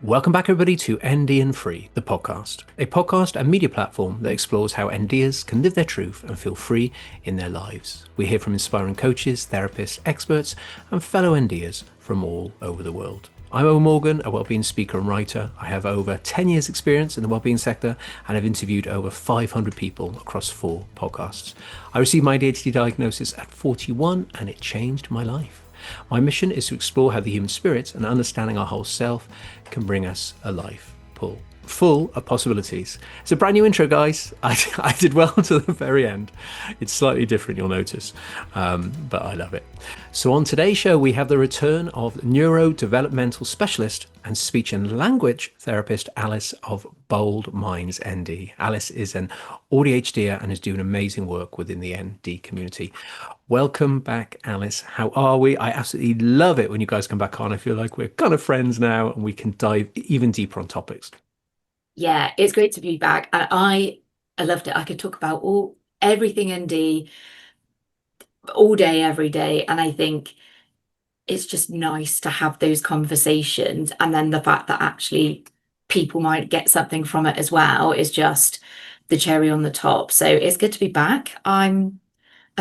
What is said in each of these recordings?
Welcome back, everybody, to ND and Free, the podcast, a podcast and media platform that explores how NDers can live their truth and feel free in their lives. We hear from inspiring coaches, therapists, experts, and fellow NDers from all over the world. I'm Owen Morgan, a wellbeing speaker and writer. I have over 10 years experience in the wellbeing sector and I've interviewed over 500 people across 4 podcasts. I received my ADHD diagnosis at 41 and it changed my life. My mission is to explore how the human spirit and understanding our whole self can bring us a life full of possibilities. It's a brand new intro, guys. I did well to the very end. It's slightly different, you'll notice, but I love it. So on today's show, we have the return of neurodevelopmental specialist and speech and language therapist, Alice of Bold Minds ND. Alice is an AuDHD'er and is doing amazing work within the ND community. Welcome back, Alice. How are we? I absolutely love it when you guys come back on. I feel like we're kind of friends now and we can dive even deeper on topics. Yeah, it's great to be back. And I loved it. I could talk about everything ND all day, every day. And I think it's just nice to have those conversations. And then the fact that actually people might get something from it as well is just the cherry on the top. So it's good to be back. I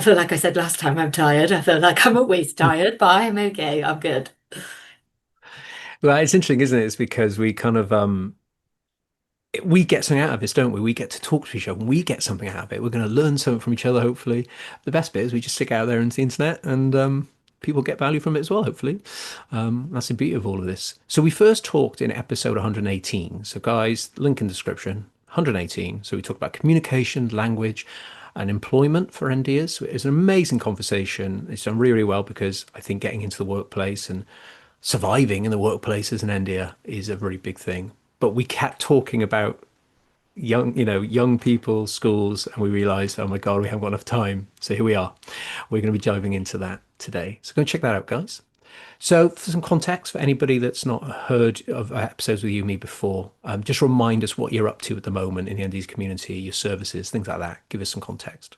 feel like I said last time I'm tired. I feel like I'm always tired, but I'm okay. I'm good. Well, it's interesting, isn't it? It's because we kind of we get something out of this, don't we? We get to talk to each other and we get something out of it. We're going to learn something from each other, hopefully. The best bit is we just stick out there into the internet and people get value from it as well, hopefully. That's the beauty of all of this. So we first talked in episode 118. So guys, link in description, 118. So we talked about communication, language, and employment for NDers. So it's an amazing conversation. It's done really, really well because I think getting into the workplace and surviving in the workplace as an NDer is a really big thing. But we kept talking about young people, schools, and we realized, oh my God, we haven't got enough time. So here we are. We're going to be diving into that today. So go and check that out, guys. So for some context, for anybody that's not heard of episodes with you and me before, just remind us what you're up to at the moment in the NDs community, your services, things like that. Give us some context.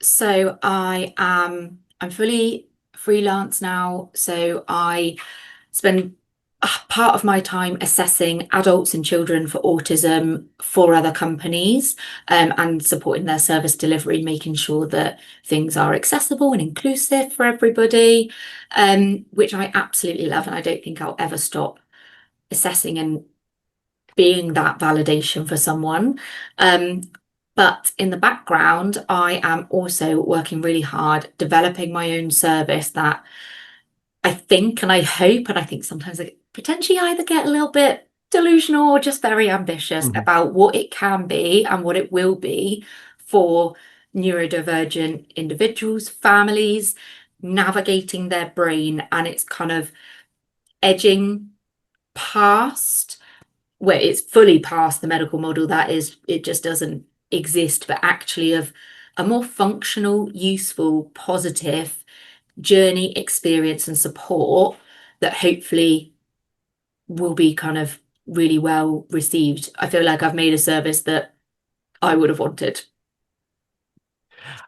So I'm fully freelance now. So I spend part of my time assessing adults and children for autism for other companies, and supporting their service delivery, making sure that things are accessible and inclusive for everybody, which I absolutely love. And I don't think I'll ever stop assessing and being that validation for someone. But in the background, I am also working really hard developing my own service that I think and I hope, and I think sometimes I potentially either get a little bit delusional or just very ambitious Mhm. about what it can be and what it will be for neurodivergent individuals, families, navigating their brain. And it's kind of edging past where it's fully past the medical model that is, it just doesn't exist, but actually of a more functional, useful, positive journey, experience, and support that hopefully will be kind of really well received. I feel like I've made a service that I would have wanted.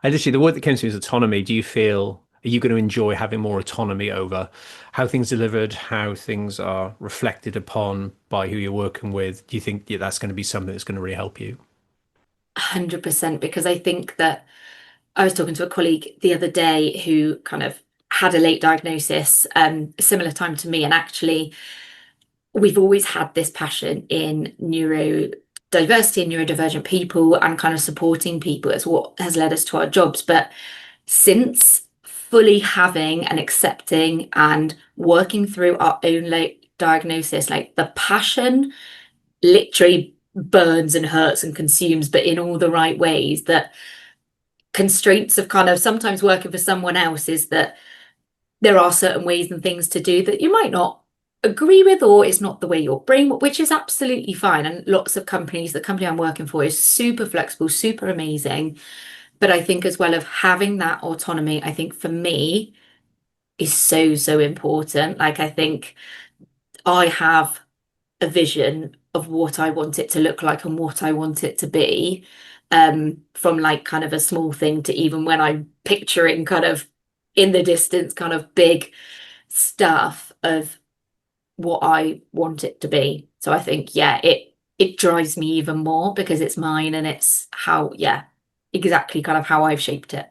And literally, the word that came to me is autonomy. Do you feel, are you going to enjoy having more autonomy over how things are delivered, how things are reflected upon by who you're working with? Do you think that's going to be something that's going to really help you? 100%, because I think that I was talking to a colleague the other day who kind of had a late diagnosis, a similar time to me, and actually we've always had this passion in neurodiversity and neurodivergent people and kind of supporting people. It's what has led us to our jobs. But since fully having and accepting and working through our own late diagnosis, like the passion literally burns and hurts and consumes, but in all the right ways. That constraints of kind of sometimes working for someone else is that there are certain ways and things to do that you might not agree with, or it's not the way your brain, which is absolutely fine. And lots of companies, the company I'm working for is super flexible, super amazing. But I think as well of having that autonomy, I think for me is so, so important. Like I think I have a vision of what I want it to look like and what I want it to be. From like kind of a small thing to even when I'm picturing kind of in the distance, kind of big stuff of what I want it to be. So I think, yeah, it drives me even more because it's mine and it's how, yeah, exactly kind of how I've shaped it.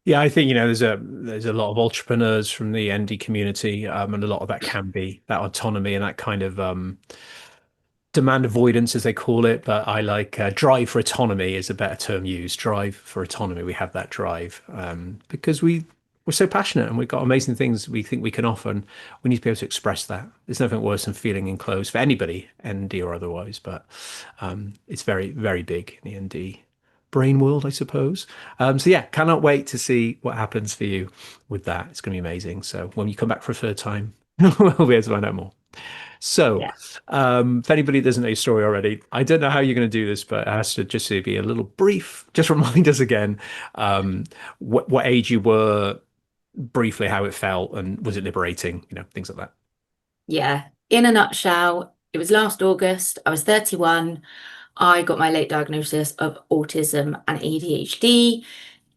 Yeah, I think, there's a lot of entrepreneurs from the ND community, and a lot of that can be that autonomy and that kind of demand avoidance, as they call it. But I like drive for autonomy is a better term used. Drive for autonomy. We have that drive because we're so passionate and we've got amazing things we think we can offer, and we need to be able to express that. There's nothing worse than feeling enclosed for anybody, ND or otherwise. But it's very, very big in the ND brain world, I suppose. So yeah, cannot wait to see what happens for you with that. It's going to be amazing. So when you come back for a third time, we'll be able to find out more. So, Yeah. if anybody doesn't know your story already, I don't know how you're going to do this, but it has to just to be a little brief. Just remind us again, what age you were, briefly how it felt, and was it liberating? Things like that. Yeah. In a nutshell, it was last August. I was 31. I got my late diagnosis of autism and ADHD.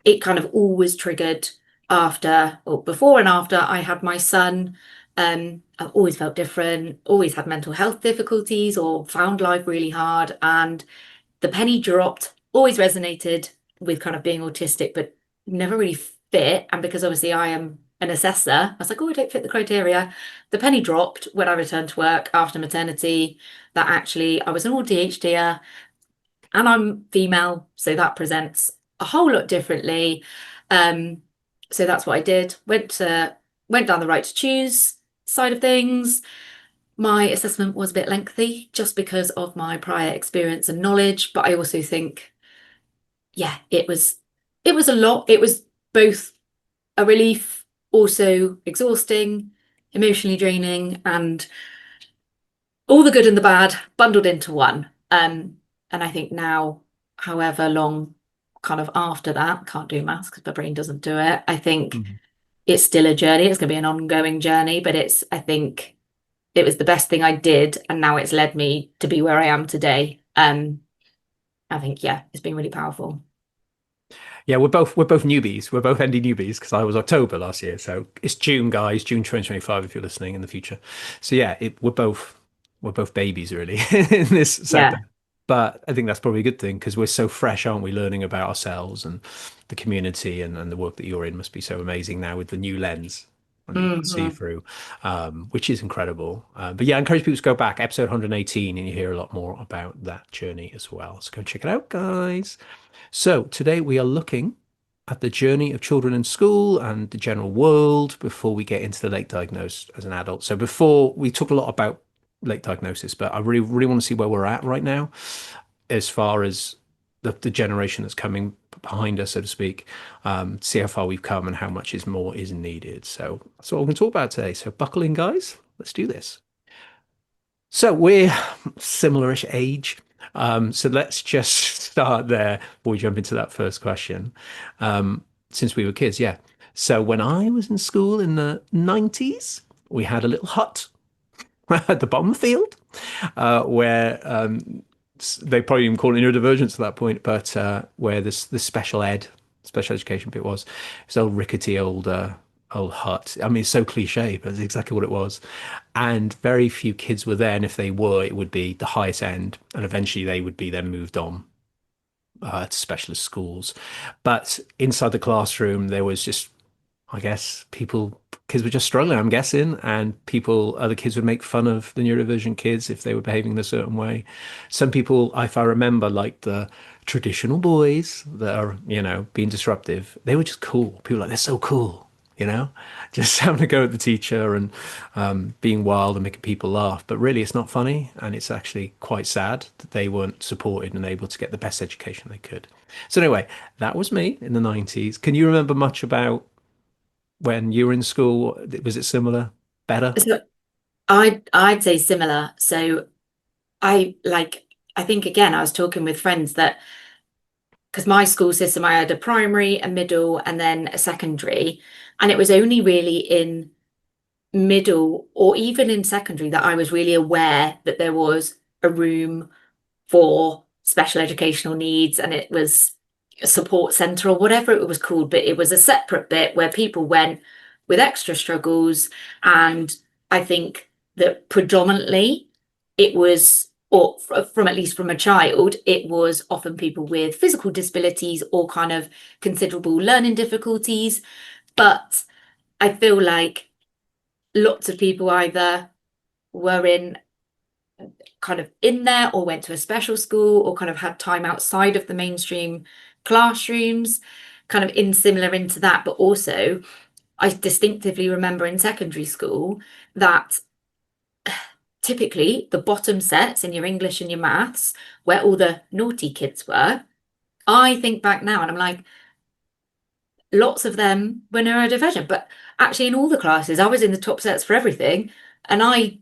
It kind of always triggered after or before and after I had my son. I've always felt different, always had mental health difficulties or found life really hard. And the penny dropped, always resonated with kind of being autistic, but never really fit. And because obviously I am an assessor, I was like, oh, I don't fit the criteria. The penny dropped when I returned to work after maternity that actually I was an AuDHD'er and I'm female, so that presents a whole lot differently. Um, so that's what I did. Went down the right to choose side of things. My assessment was a bit lengthy just because of my prior experience and knowledge, but I also think, yeah, it was a lot. It was both a relief, also exhausting, emotionally draining, and all the good and the bad bundled into one. And I think now, however long kind of after that, can't do maths because my brain doesn't do it. I think Mhm. it's still a journey. It's going to be an ongoing journey, but I think it was the best thing I did, and now it's led me to be where I am today. I think, yeah, it's been really powerful. Yeah, we're both newbies. We're both ND newbies because I was October last year. So it's June, guys, June 2025 if you're listening in the future. So yeah, we're both babies really in this sector. Yeah. But I think that's probably a good thing because we're so fresh, aren't we? Learning about ourselves and the community and the work that you're in must be so amazing now with the new lens and that you can see Hmm. through, which is incredible. But yeah, I encourage people to go back, episode 118, and you hear a lot more about that journey as well. So go check it out, guys. So today we are looking at the journey of children in school and the general world before we get into the late diagnosed as an adult. So before we talk a lot about late diagnosis, but I really, really want to see where we're at right now as far as the generation that's coming behind us, so to speak, see how far we've come and how much is more is needed. So that's what we're going to talk about today. So buckle in, guys. Let's do this. So we're similar-ish age. So let's just start there before we jump into that first question. Since we were kids, yeah. So when I was in school in the 90s, we had a little hut at the bottom of the field where they probably even call it neurodivergence at that point, but where this special education bit was. It's old rickety old hut. I mean, it's so cliche, but it's exactly what it was. And very few kids were there, and if they were, it would be the highest end, and eventually they would be then moved on to specialist schools. But inside the classroom, there was just, I guess, kids were just struggling, I'm guessing, and other kids would make fun of the neurodivergent kids if they were behaving in a certain way. Some people, if I remember, like the traditional boys that are, being disruptive, they were just cool. People were like, they're so cool, you know, just having a go at the teacher and being wild and making people laugh. But really, it's not funny, and it's actually quite sad that they weren't supported and able to get the best education they could. So anyway, that was me in the 90s. Can you remember much about when you were in school? Was it similar? Better? So I'd say similar. So I like I think again I was talking with friends that because my school system I had a primary, a middle, and then a secondary, and it was only really in middle or even in secondary that I was really aware that there was a room for special educational needs and it was a support centre or whatever it was called, but it was a separate bit where people went with extra struggles and I think that predominantly it was, or from at least from a child, it was often people with physical disabilities or kind of considerable learning difficulties. But I feel like lots of people either were in kind of in there or went to a special school or kind of had time outside of the mainstream classrooms, kind of in similar into that. But also, I distinctively remember in secondary school that typically the bottom sets in your English and your maths, where all the naughty kids were, I think back now and I'm like, lots of them were neurodivergent, but actually in all the classes, I was in the top sets for everything. And I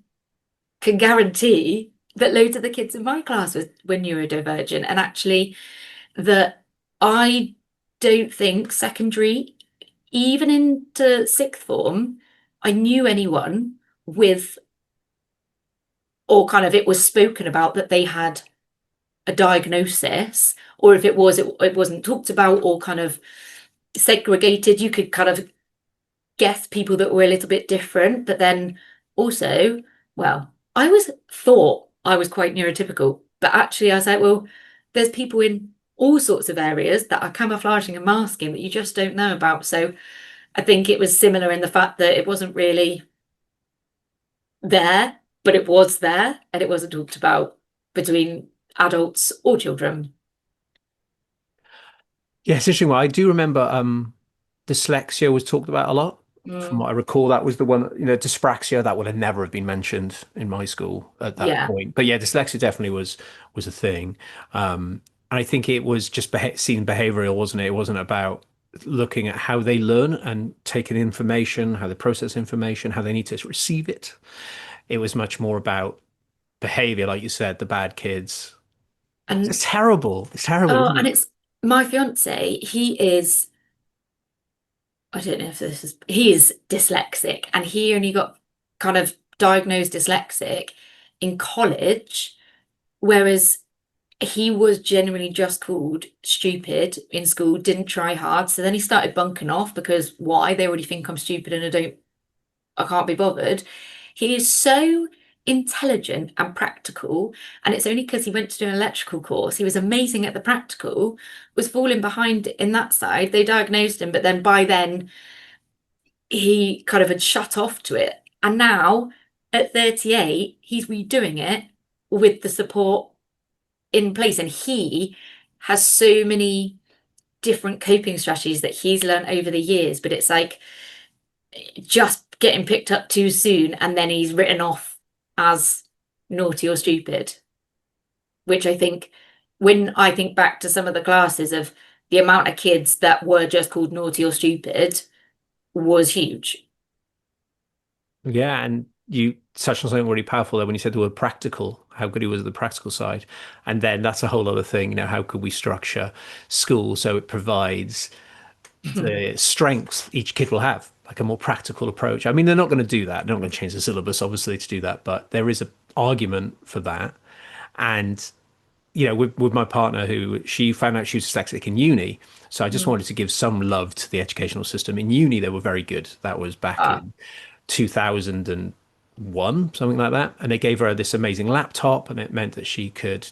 can guarantee that loads of the kids in my class were neurodivergent. And actually, that I don't think secondary, even into sixth form, I knew anyone with, or kind of it was spoken about that they had a diagnosis, or if it was, it wasn't talked about or kind of segregated. You could kind of guess people that were a little bit different, but then also, well, I always thought I was quite neurotypical, but actually I was like, well, there's people in all sorts of areas that are camouflaging and masking that you just don't know about. So I think it was similar in the fact that it wasn't really there, but it was there and it wasn't talked about between adults or children. Yeah, it's interesting. Well, I do remember dyslexia was talked about a lot. From Mm, what I recall, that was the one, dyspraxia, that would have never have been mentioned in my school at that yeah. point. But yeah, dyslexia definitely was a thing. And I think it was just seen behavioral, wasn't it? It wasn't about looking at how they learn and taking information, how they process information, how they need to receive it. It was much more about behavior, like you said, the bad kids. It's And terrible. It's terrible, oh, isn't and it? it's my fiance, he is, I don't know if this is, he is dyslexic and he only got kind of diagnosed dyslexic in college, whereas he was genuinely just called stupid in school, didn't try hard. So then he started bunking off because why? They already think I'm stupid and I can't be bothered. He is so intelligent and practical, and it's only because he went to do an electrical course. He was amazing at the practical, was falling behind in that side. They diagnosed him, but then by then he kind of had shut off to it. And now at 38, he's redoing it with the support in place. And he has so many different coping strategies that he's learned over the years, but it's like just getting picked up too soon and then he's written off as naughty or stupid, which I think when I think back to some of the classes of the amount of kids that were just called naughty or stupid was huge. Yeah, and you touched on something really powerful there when you said the word practical, how good he was at the practical side. And then that's a whole other thing, how could we structure school so it provides the strengths each kid will have, like a more practical approach. I mean, they're not going to do that. They're not going to change the syllabus, obviously, to do that, but there is an argument for that. And with my partner, who she found out she was dyslexic in uni. So I just Mm. wanted to give some love to the educational system. In uni, they were very good. That was back Ah. in 2001, something like that. And they gave her this amazing laptop, and it meant that she could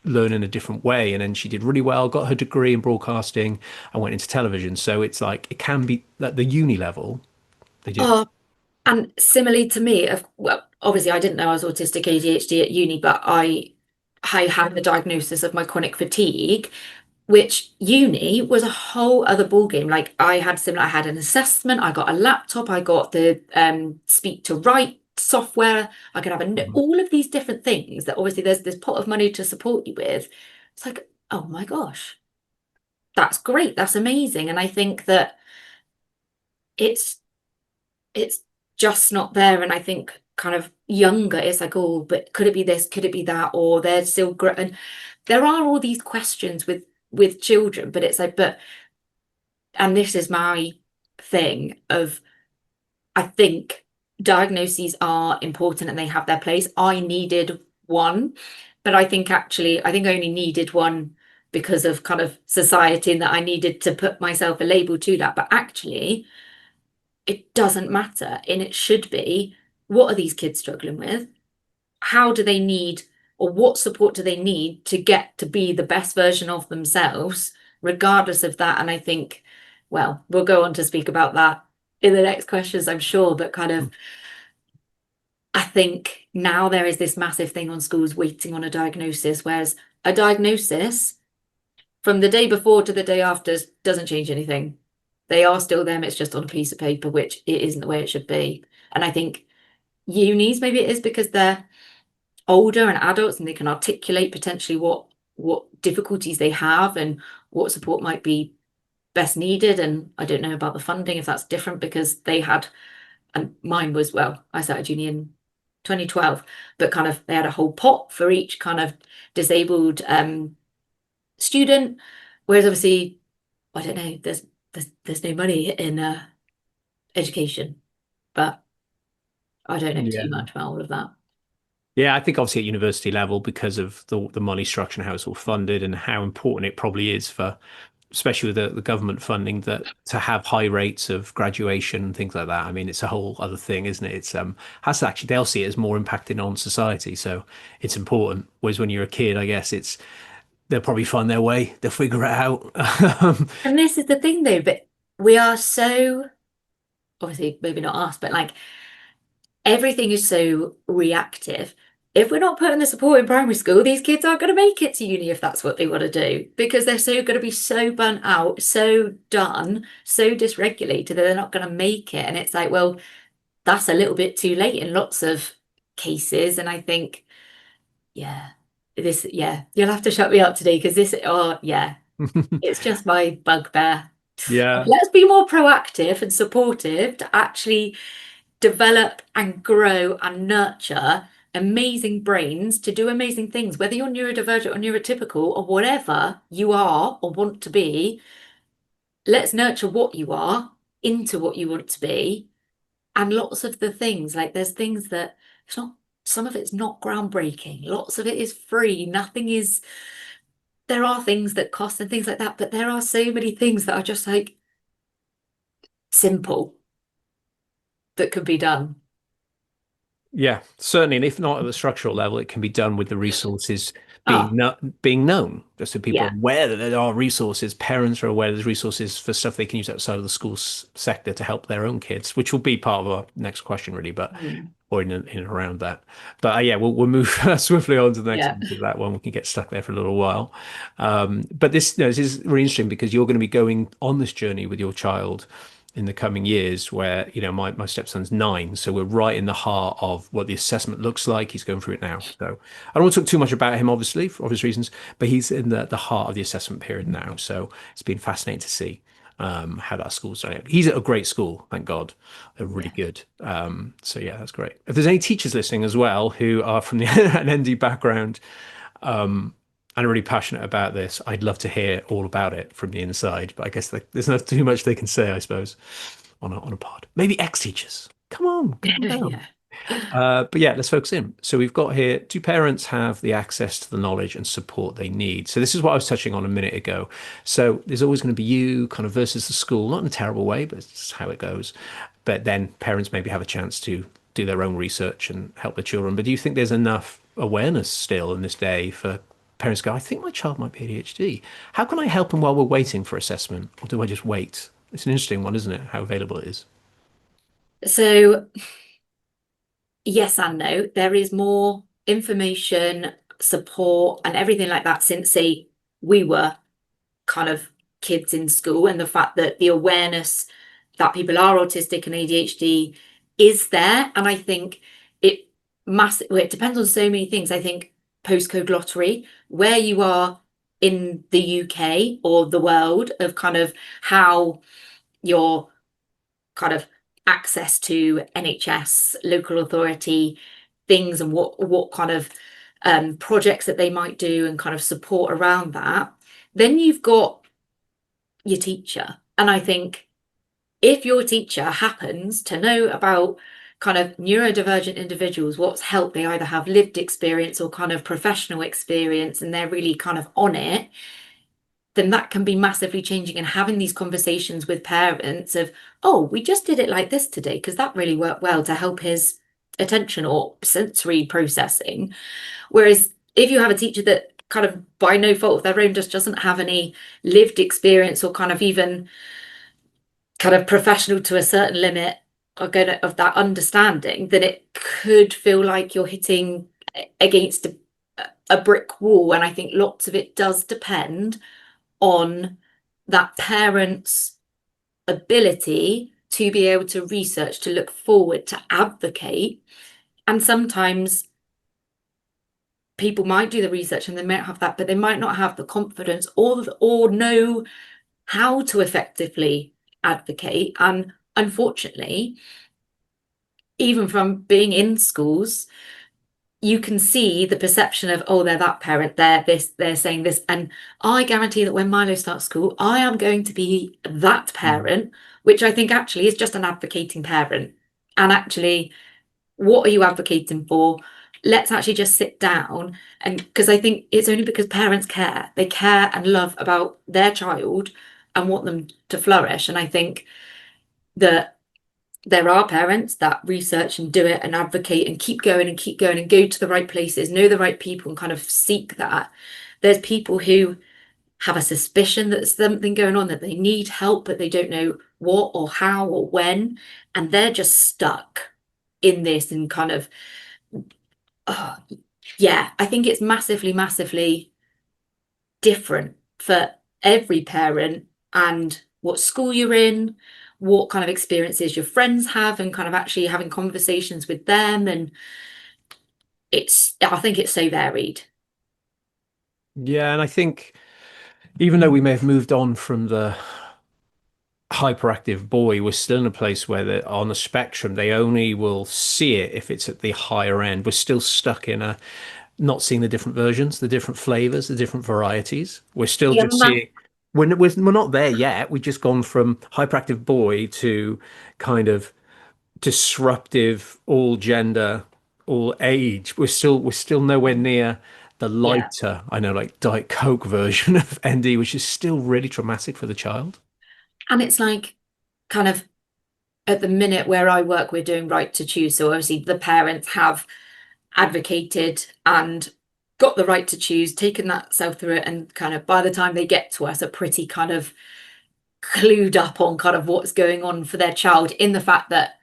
learn in a different way. And then she did really well, got her degree in broadcasting, and went into television. So it's like it can be at the uni level, they do. Oh, and similarly to me, well, obviously I didn't know I was autistic ADHD at uni, but I had the diagnosis of my chronic fatigue, which uni was a whole other ballgame. Like I had an assessment, I got a laptop, I got the speak to write software, I could have Mhm. all of these different things that obviously there's this pot of money to support you with. It's like, oh my gosh, that's great, that's amazing. And I think that it's it's just not there. And I think kind of younger, it's like, oh, but could it be this? Could it be that? Or they're still and there are all these questions with children, but it's like, but and this is my thing of I think diagnoses are important and they have their place. I needed one, but I think actually I think I only needed one because of kind of society and that I needed to put myself a label to that. But actually, it doesn't matter, and it should be what are these kids struggling with? How do they need, or what support do they need to get to be the best version of themselves, regardless of that? And I think, well, we'll go on to speak about that in the next questions, I'm sure, but kind of, I think now there is this massive thing on schools waiting on a diagnosis, whereas a diagnosis from the day before to the day after doesn't change anything. They are still them, it's just on a piece of paper, which it isn't the way it should be. And I think unis, maybe it is because they're older and adults and they can articulate potentially what difficulties they have and what support might be best needed. And I don't know about the funding, if that's different, because they had, and mine was, well, I started uni in 2012, but kind of they had a whole pot for each kind of disabled student, whereas obviously, I don't know, there's no money in education, but I don't know too Yeah. much about all of that. Yeah, I think obviously at university level, because of the money structure and how it's all funded and how important it probably is for, especially with the government funding, that to have high rates of graduation and things like that. I mean, it's a whole other thing, isn't it? It's has to actually, they'll see it as more impacting on society. So it's important. Whereas when you're a kid, I guess they'll probably find their way, they'll figure it out. And this is the thing though, but we are so, obviously maybe not us, but like everything is so reactive. If we're not putting the support in primary school, these kids aren't going to make it to uni if that's what they want to do, because they're so going to be so burnt out, so done, so dysregulated that they're not going to make it. And it's like, well, that's a little bit too late in lots of cases. And I think, yeah, yeah, you'll have to shut me up today because this, oh, yeah, it's just my bugbear. Yeah. Let's be more proactive and supportive to actually develop and grow and nurture amazing brains to do amazing things, whether you're neurodivergent or neurotypical or whatever you are or want to be. Let's nurture what you are into what you want to be. And lots of the things, like there's things that it's not, some of it's not groundbreaking, lots of it is free, nothing is, there are things that cost and things like that, but there are so many things that are just like simple that could be done. Yeah, certainly. And if not at the structural level, it can be done with the resources Oh, being known, just so people are yeah. aware that there are resources. Parents are aware there's resources for stuff they can use outside of the school sector to help their own kids, which will be part of our next question, really, but Mm. or in and around that. But yeah, we'll move swiftly on to the next Yeah. one, because that one we can get stuck there for a little while. But this, this is really interesting because you're going to be going on this journey with your child in the coming years, where my stepson's 9, so we're right in the heart of what the assessment looks like. He's going through it now, so I don't want to talk too much about him, obviously, for obvious reasons, but he's in the heart of the assessment period now. So it's been fascinating to see how that school's done. He's at a great school, thank God. They're really Yeah. good. So yeah, that's great. If there's any teachers listening as well who are from an ND background, and are really passionate about this, I'd love to hear all about it from the inside. But I guess there's not too much they can say, I suppose, on a pod. Maybe ex-teachers. Come on, calm down. Yeah. But yeah, let's focus in. So we've got here, do parents have the access to the knowledge and support they need? So this is what I was touching on a minute ago. So there's always going to be you kind of versus the school, not in a terrible way, but it's how it goes. But then parents maybe have a chance to do their own research and help their children. But do you think there's enough awareness still in this day for parents to go, I think my child might be ADHD. How can I help them while we're waiting for assessment? Or do I just wait? It's an interesting one, isn't it? How available it is. So yes and no. There is more information, support, and everything like that since, say, we were kind of kids in school, and the fact that the awareness that people are autistic and ADHD is there. And I think it well, it depends on so many things. I think postcode lottery, where you are in the UK or the world, of kind of how your kind of access to NHS, local authority things, and what kind of projects that they might do and kind of support around that. Then you've got your teacher. And I think if your teacher happens to know about kind of neurodivergent individuals, what's helped, they either have lived experience or kind of professional experience, and they're really kind of on it, then that can be massively changing, and having these conversations with parents of, oh, we just did it like this today because that really worked well to help his attention or sensory processing. Whereas if you have a teacher that kind of by no fault of their own just doesn't have any lived experience or kind of even kind of professional to a certain limit of that understanding, then it could feel like you're hitting against a brick wall. And I think lots of it does depend on that parent's ability to be able to research, to look forward, to advocate. And sometimes people might do the research and they might have that, but they might not have the confidence or know how to effectively advocate. And unfortunately, even from being in schools, you can see the perception of, oh, they're that parent, they're this, they're saying this. And I guarantee that when Milo starts school, I am going to be that parent, which I think actually is just an advocating parent. And actually, what are you advocating for? Let's actually just sit down. And because I think it's only because parents care, they care and love about their child and want them to flourish. And I think that there are parents that research and do it and advocate and keep going and go to the right places, know the right people and kind of seek that. There's people who have a suspicion that there's something going on, that they need help, but they don't know what or how or when. And they're just stuck in this and kind of, oh, yeah, I think it's massively, massively different for every parent and what school you're in, what kind of experiences your friends have, and kind of actually having conversations with them. And I think it's so varied. Yeah, and I think even though we may have moved on from the hyperactive boy, we're still in a place where on the spectrum, they only will see it if it's at the higher end. We're still stuck in a not seeing the different versions, the different flavors, the different varieties. We're still Yeah, just seeing, we're not there yet. We've just gone from hyperactive boy to kind of disruptive, all gender, all age. We're still nowhere near the yeah. lighter, I know, like Diet Coke version of ND, which is still really traumatic for the child. And it's like kind of at the minute where I work, we're doing right to choose. So obviously the parents have advocated and got the right to choose, taken that self through it, and kind of by the time they get to us are pretty kind of clued up on kind of what's going on for their child, in the fact that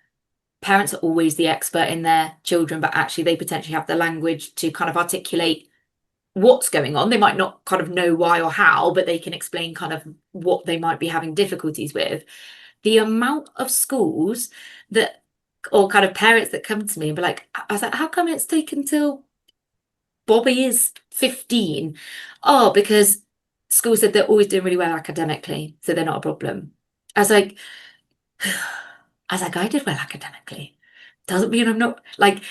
parents are always the expert in their children, but actually they potentially have the language to kind of articulate what's going on. They might not kind of know why or how, but they can explain kind of what they might be having difficulties with. The amount of schools that, or kind of parents that come to me and be like, I was like, how come it's taken till Bobby is 15? Oh, because school said they're always doing really well academically, so they're not a problem. I was like, I did well academically. Doesn't mean I'm not like,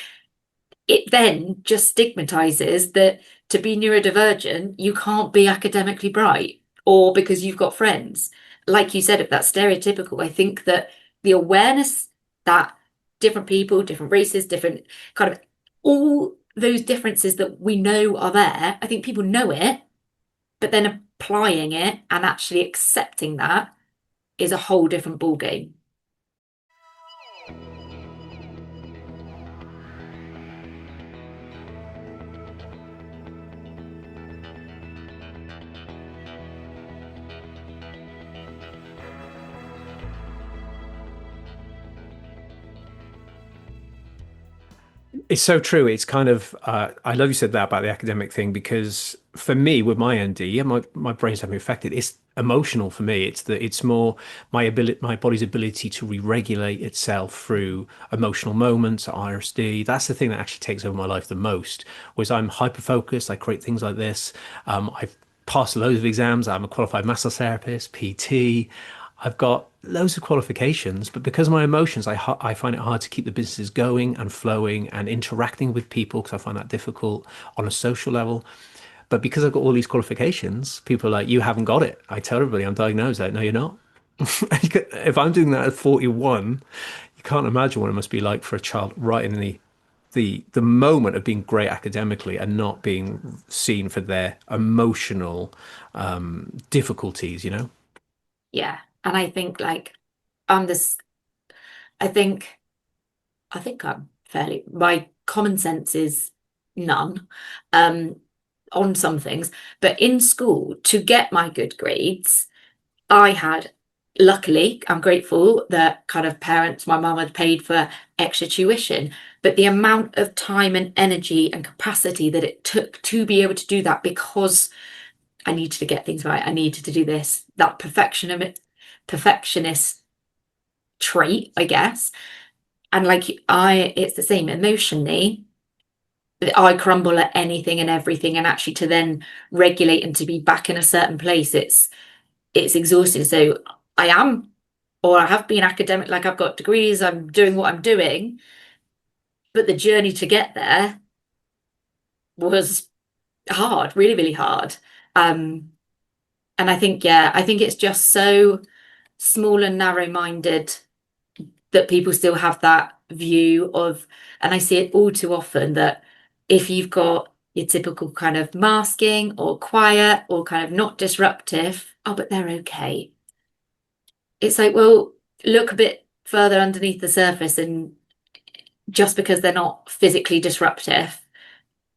it then just stigmatizes that to be neurodivergent, you can't be academically bright or because you've got friends. Like you said, if that's stereotypical, I think that the awareness that different people, different races, different kind of all those differences that we know are there, I think people know it, but then applying it and actually accepting that is a whole different ball game. It's so true. It's kind of I love you said that about the academic thing because for me with my ND, yeah, my brain's having affected. It's emotional for me. It's more my body's ability to re-regulate itself through emotional moments, IRSD. That's the thing that actually takes over my life the most. Was I'm hyper focused. I create things like this. I've passed loads of exams. I'm a qualified massage therapist, PT. I've got loads of qualifications, but because of my emotions, I find it hard to keep the businesses going and flowing and interacting with people because I find that difficult on a social level. But because I've got all these qualifications, people are like, you haven't got it. I tell everybody I'm diagnosed. Like, no, you're not. If I'm doing that at 41, you can't imagine what it must be like for a child right in the moment of being great academically and not being seen for their emotional difficulties, you know? Yeah. And I think like I'm this, I think I think I'm fairly. My common sense is none um, on some things. But in school, to get my good grades, I had, luckily, I'm grateful that kind of parents, my mum had paid for extra tuition, but the amount of time and energy and capacity that it took to be able to do that because I needed to get things right, I needed to do this, that perfectionist trait, I guess. And like it's the same emotionally. I crumble at anything and everything, and actually to then regulate and to be back in a certain place, it's exhausting. So I am, or I have been academic, like I've got degrees, I'm doing what I'm doing, but the journey to get there was hard, really, really hard. Um, and I think, yeah, I think it's just so small and narrow-minded that people still have that view of, and I see it all too often that if you've got your typical kind of masking or quiet or kind of not disruptive, oh, but they're okay. It's like, well, look a bit further underneath the surface, and just because they're not physically disruptive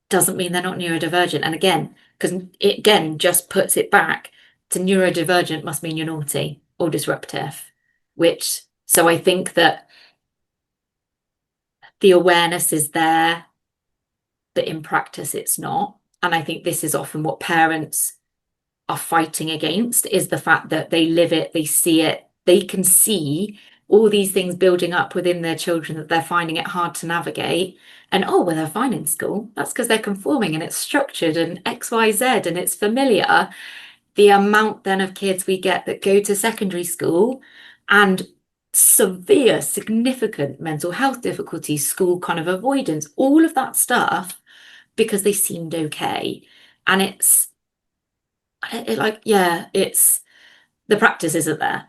doesn't mean they're not neurodivergent. And again, because it again just puts it back to neurodivergent must mean you're naughty or disruptive, which so I think that the awareness is there, but in practice it's not. And I think this is often what parents are fighting against is the fact that they live it, they see it, they can see all these things building up within their children that they're finding it hard to navigate. And oh, well, they're fine in school. That's because they're conforming and it's structured and XYZ and it's familiar. The amount then of kids we get that go to secondary school and severe, significant mental health difficulties, school kind of avoidance, all of that stuff because they seemed okay. And like, yeah, it's the practice isn't there.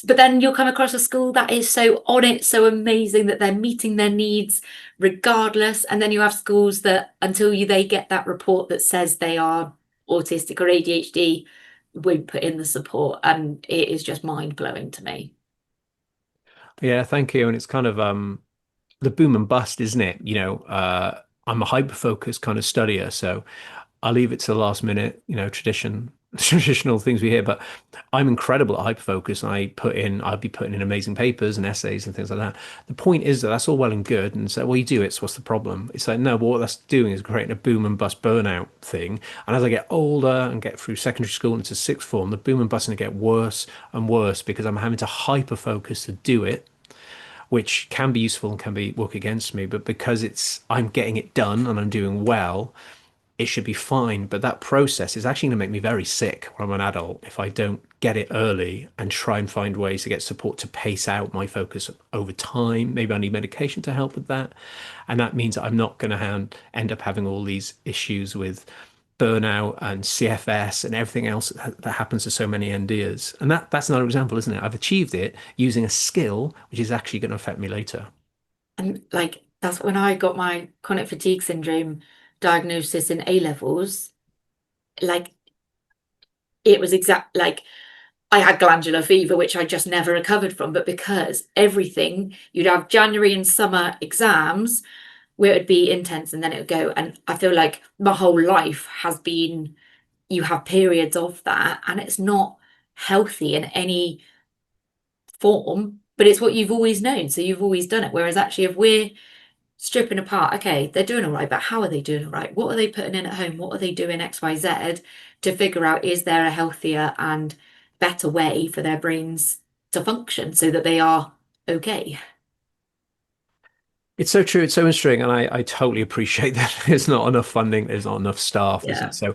But then you'll come across a school that is so on it, so amazing that they're meeting their needs regardless. And then you have schools that until they get that report that says they are autistic or ADHD, won't put in the support. And it is just mind blowing to me. Yeah, thank you. And it's kind of the boom and bust, isn't it? I'm a hyper-focused kind of studier, so I'll leave it to the last minute, traditional things we hear, but I'm incredible at hyperfocus. I'd be putting in amazing papers and essays and things like that. The point is that that's all well and good. And so, well, you do it, so what's the problem? It's like, no, but what that's doing is creating a boom and bust burnout thing. And as I get older and get through secondary school into sixth form, the boom and bust is going to get worse and worse because I'm having to hyperfocus to do it, which can be useful and can be work against me. But because I'm getting it done and I'm doing well, it should be fine. But that process is actually going to make me very sick when I'm an adult if I don't get it early and try and find ways to get support to pace out my focus over time. Maybe I need medication to help with that. And that means that I'm not going to end up having all these issues with burnout and CFS and everything else that happens to so many NDers. And that's another example, isn't it? I've achieved it using a skill which is actually going to affect me later. And like that's when I got my chronic fatigue syndrome diagnosis in A levels. Like it was exact like I had glandular fever, which I just never recovered from. But because everything, you'd have January and summer exams where it'd be intense and then it would go. And I feel like my whole life has been, you have periods of that, and it's not healthy in any form, but it's what you've always known. So you've always done it. Whereas actually, if we're stripping apart, okay, they're doing all right, but how are they doing all right? What are they putting in at home? What are they doing XYZ to figure out is there a healthier and better way for their brains to function so that they are okay? It's so true. It's so interesting. And I totally appreciate that there's not enough funding, there's not enough staff. Yeah. So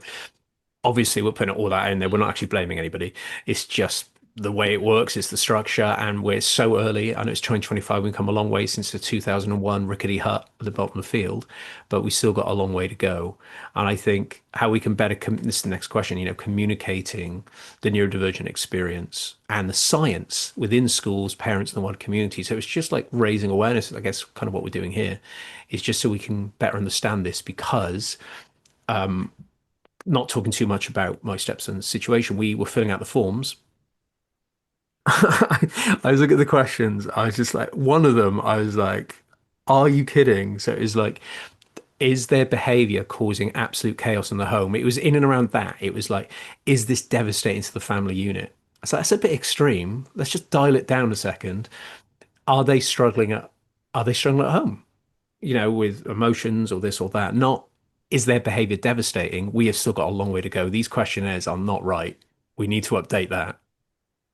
obviously we're putting all that in there. We're not actually blaming anybody. It's just the way it works. It's the structure, and we're so early. I know it's 2025. We've come a long way since the 2001 rickety hut at the bottom of the field, but we still got a long way to go. And I think how we can better, this is the next question, communicating the neurodivergent experience and the science within schools, parents, and the wider community. So it's just like raising awareness, I guess, kind of what we're doing here is just so we can better understand this because not talking too much about my stepson's situation, we were filling out the forms. I was looking at the questions. I was just like, one of them, I was like, Are you kidding? So it's like, is their behavior causing absolute chaos in the home? It was in and around that. It was like, is this devastating to the family unit? So that's a bit extreme. Let's just dial it down a second. Are they struggling at are they struggling at home? With emotions or this or that. Not, is their behavior devastating? We have still got a long way to go. These questionnaires are not right. We need to update that.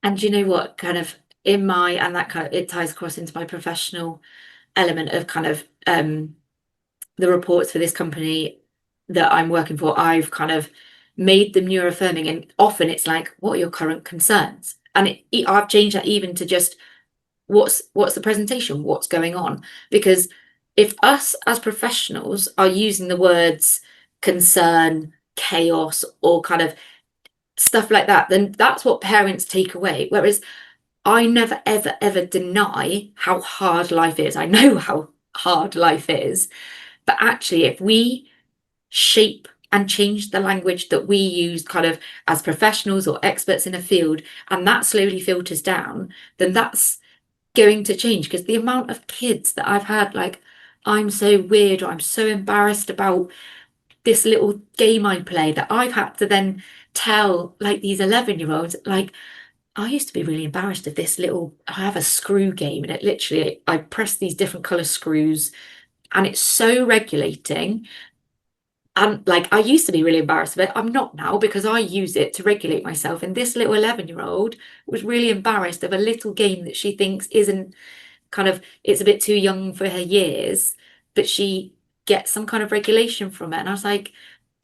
And you know what, kind of in my, and that kind of, it ties across into my professional element of kind of the reports for this company that I'm working for. I've kind of made them neuroaffirming, and often it's like, what are your current concerns? And I've changed that even to just what's the presentation, what's going on? Because if us as professionals are using the words concern, chaos, or kind of stuff like that, then that's what parents take away. Whereas I never, ever, ever deny how hard life is. I know how hard life is. But actually, if we shape and change the language that we use kind of as professionals or experts in a field, and that slowly filters down, then that's going to change. Because the amount of kids that I've had, like, I'm so weird, or I'm so embarrassed about this little game I play, that I've had to then tell like these 11-year-olds, like, I used to be really embarrassed of this little, I have a screw game, and it literally, I press these different color screws, and it's so regulating. And like, I used to be really embarrassed of it. I'm not now, because I use it to regulate myself. And this little 11-year-old was really embarrassed of a little game that she thinks isn't kind of, it's a bit too young for her years, but she gets some kind of regulation from it. And I was like,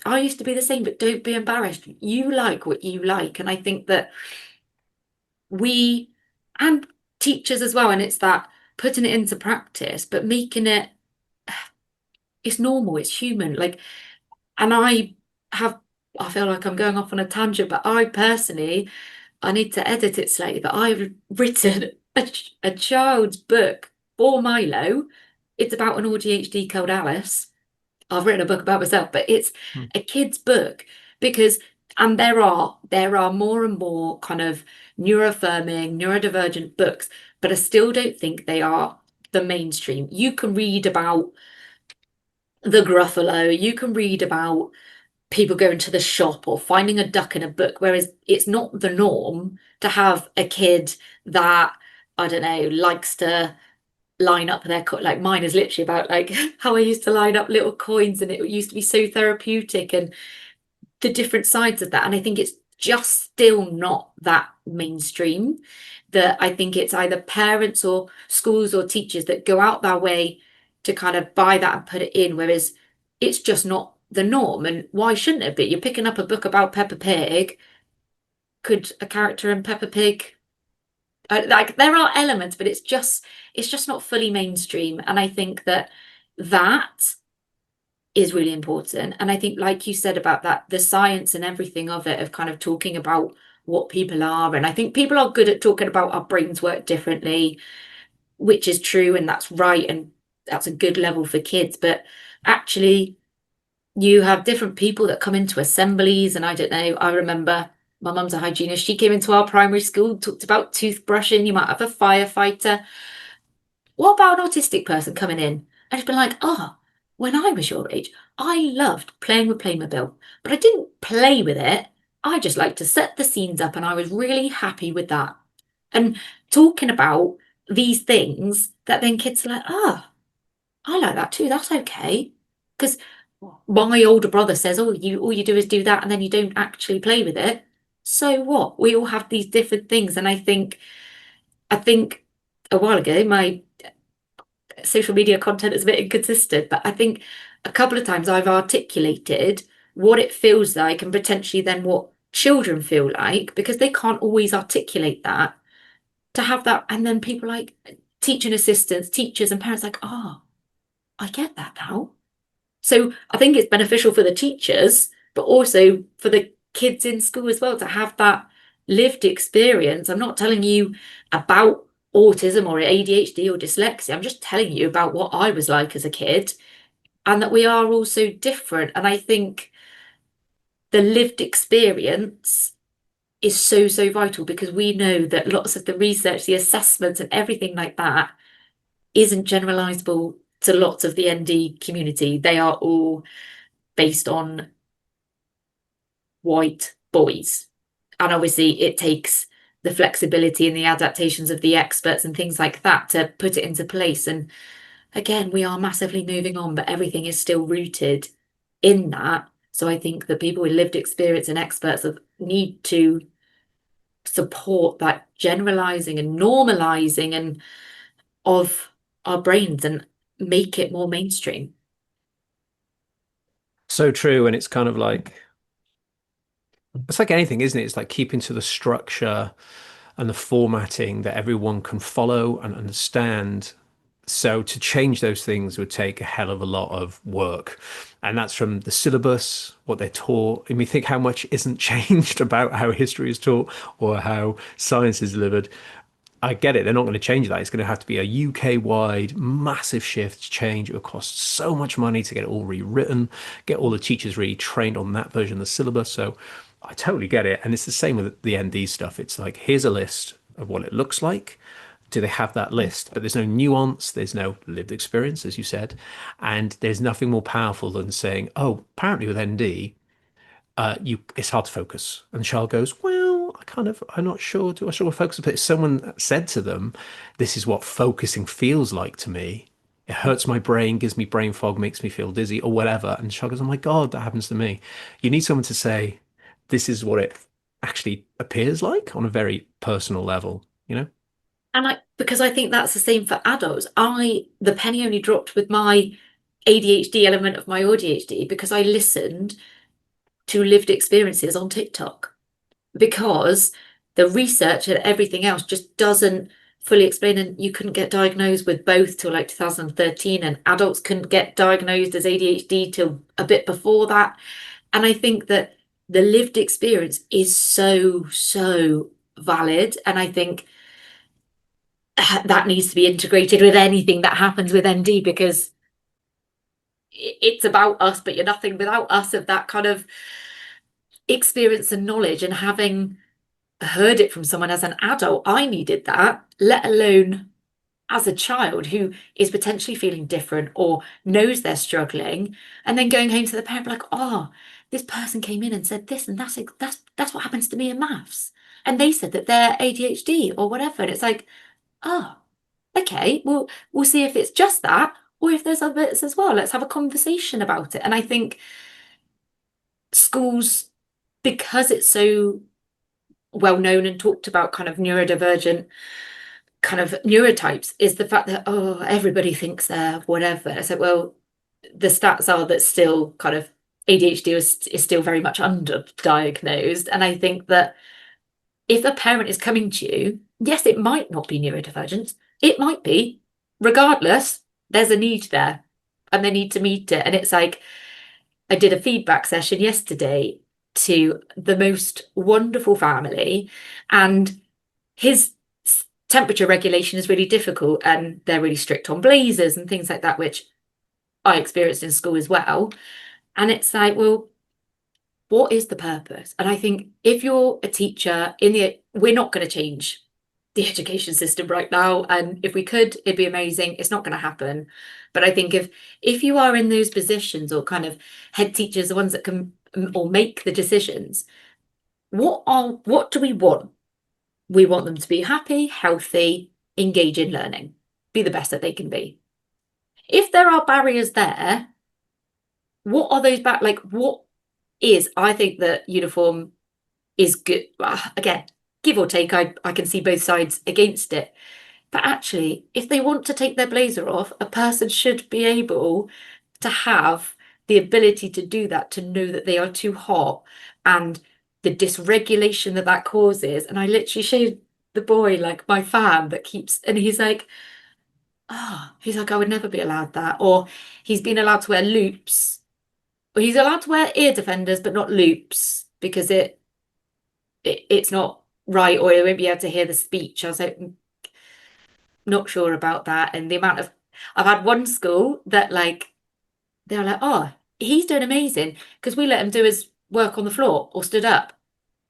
I used to be the same, but don't be embarrassed. You like what you like. And I think that we, and teachers as well, and it's that putting it into practice, but making it, it's normal, it's human. Like, and have, I feel like I'm going off on a tangent, but I personally, I need to edit it slightly, but I've written a child's book for Milo. It's about an AuDHD called Alice. I've written a book about myself, but it's Hmm. a kid's book because, and there are more and more kind of neuroaffirming, neurodivergent books, but I still don't think they are the mainstream. You can read about the Gruffalo, you can read about people going to the shop or finding a duck in a book, whereas it's not the norm to have a kid that, I don't know, likes to line up their like, mine is literally about like how I used to line up little coins, and it used to be so therapeutic, and the different sides of that. And I think it's just still not that mainstream, that I think it's either parents or schools or teachers that go out their way to kind of buy that and put it in, whereas it's just not the norm. And why shouldn't it be? You're picking up a book about Peppa Pig. Could a character in Peppa Pig, like, there are elements, but it's just not fully mainstream. And I think that is really important. And I think, like you said about that, the science and everything of it, of kind of talking about what people are. And I think people are good at talking about our brains work differently, which is true, and that's right. And that's a good level for kids. But actually, you have different people that come into assemblies. And I don't know, I remember my mum's a hygienist. She came into our primary school, talked about toothbrushing. You might have a firefighter. What about an autistic person coming in? And it's been like, oh, when I was your age, I loved playing with Playmobil, but I didn't play with it. I just liked to set the scenes up, and I was really happy with that. And talking about these things that then kids are like, ah, I like that too. That's okay. Because my older brother says, oh, you all you do is do that, and then you don't actually play with it. So what? We all have these different things. And I think a while ago, my social media content is a bit inconsistent, but I think a couple of times I've articulated what it feels like, and potentially then what children feel like, because they can't always articulate that, to have that. And then people like teaching assistants, teachers, and parents like, oh, I get that now. So I think it's beneficial for the teachers, but also for the kids in school as well, to have that lived experience. I'm not telling you about autism or ADHD or dyslexia. I'm just telling you about what I was like as a kid, and that we are all so different. And I think the lived experience is so, so vital, because we know that lots of the research, the assessments, and everything like that isn't generalizable to lots of the ND community, they are all based on white boys. And obviously it takes the flexibility and the adaptations of the experts and things like that to put it into place. And again, we are massively moving on, but everything is still rooted in that. So I think that people with lived experience and experts need to support that generalizing and normalizing and of our brains and make it more mainstream. So true. And it's kind of like, it's like anything, isn't it? It's like keeping to the structure and the formatting that everyone can follow and understand. So to change those things would take a hell of a lot of work. And that's from the syllabus, what they're taught. I mean, think how much isn't changed about how history is taught or how science is delivered. I get it. They're not going to change that. It's going to have to be a UK-wide massive shift change. It will cost so much money to get it all rewritten, get all the teachers really trained on that version of the syllabus. So I totally get it. And it's the same with the ND stuff. It's like, here's a list of what it looks like. Do they have that list? But there's no nuance. There's no lived experience, as you said. And there's nothing more powerful than saying, oh, apparently with ND, it's hard to focus. And the child goes, well, I'm not sure. Do I struggle with focus? But if someone said to them, this is what focusing feels like to me. It hurts my brain, gives me brain fog, makes me feel dizzy or whatever. And the child goes, oh my God, that happens to me. You need someone to say, this is what it actually appears like on a very personal level, you know? And because I think that's the same for adults. The penny only dropped with my ADHD element of my AuDHD because I listened to lived experiences on TikTok, because the research and everything else just doesn't fully explain. And you couldn't get diagnosed with both till like 2013, and adults couldn't get diagnosed as ADHD till a bit before that. And I think that the lived experience is so, so valid. And I think that needs to be integrated with anything that happens with ND, because it's about us, but you're nothing without us of that kind of experience and knowledge. And having heard it from someone as an adult, I needed that, let alone as a child who is potentially feeling different or knows they're struggling, and then going home to the parent like, oh, this person came in and said this, and that's what happens to me in maths. And they said that they're ADHD or whatever. And it's like, oh, okay, well, we'll see if it's just that or if there's other bits as well. Let's have a conversation about it. And I think schools, because it's so well known and talked about, kind of neurodivergent kind of neurotypes, is the fact that, oh, everybody thinks they're whatever. I said, well, the stats are that still kind of ADHD is still very much underdiagnosed. And I think that if a parent is coming to you, yes, it might not be neurodivergence. It might be. Regardless, there's a need there and they need to meet it. And it's like, I did a feedback session yesterday to the most wonderful family, and his temperature regulation is really difficult and they're really strict on blazers and things like that, which I experienced in school as well. And it's like, well, what is the purpose? And I think if you're a teacher we're not going to change the education system right now. And if we could, it'd be amazing. It's not going to happen. But I think if you are in those positions, or kind of head teachers, the ones that can or make the decisions, what do we want? We want them to be happy, healthy, engage in learning, be the best that they can be. If there are barriers there, what are those like what is, I think that uniform is good. Again, give or take, I can see both sides against it. But actually, if they want to take their blazer off, a person should be able to have the ability to do that, to know that they are too hot and the dysregulation that causes. And I literally showed the boy like my fan that keeps, and he's like, he's like, I would never be allowed that. Or he's been allowed to wear loops, or he's allowed to wear ear defenders, but not loops because it's not right, or he won't be able to hear the speech. I was like, not sure about that. And the amount of, I've had one school that like, they were like, oh, he's doing amazing because we let him do his work on the floor or stood up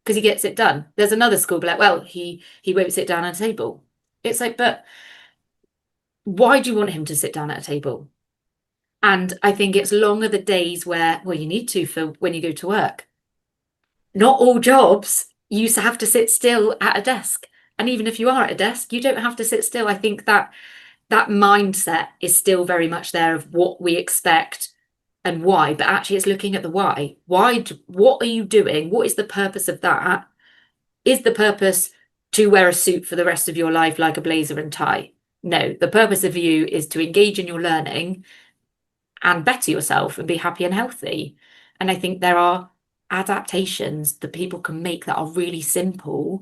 because he gets it done. There's another school be like, well, he won't sit down at a table. It's like, but why do you want him to sit down at a table? And I think it's longer the days where, well, you need to for when you go to work. Not all jobs you have to sit still at a desk. And even if you are at a desk, you don't have to sit still. I think that that mindset is still very much there of what we expect and why, but actually it's looking at the why. What are you doing? What is the purpose of that? Is the purpose to wear a suit for the rest of your life like a blazer and tie? No, the purpose of you is to engage in your learning and better yourself and be happy and healthy. And I think there are adaptations that people can make that are really simple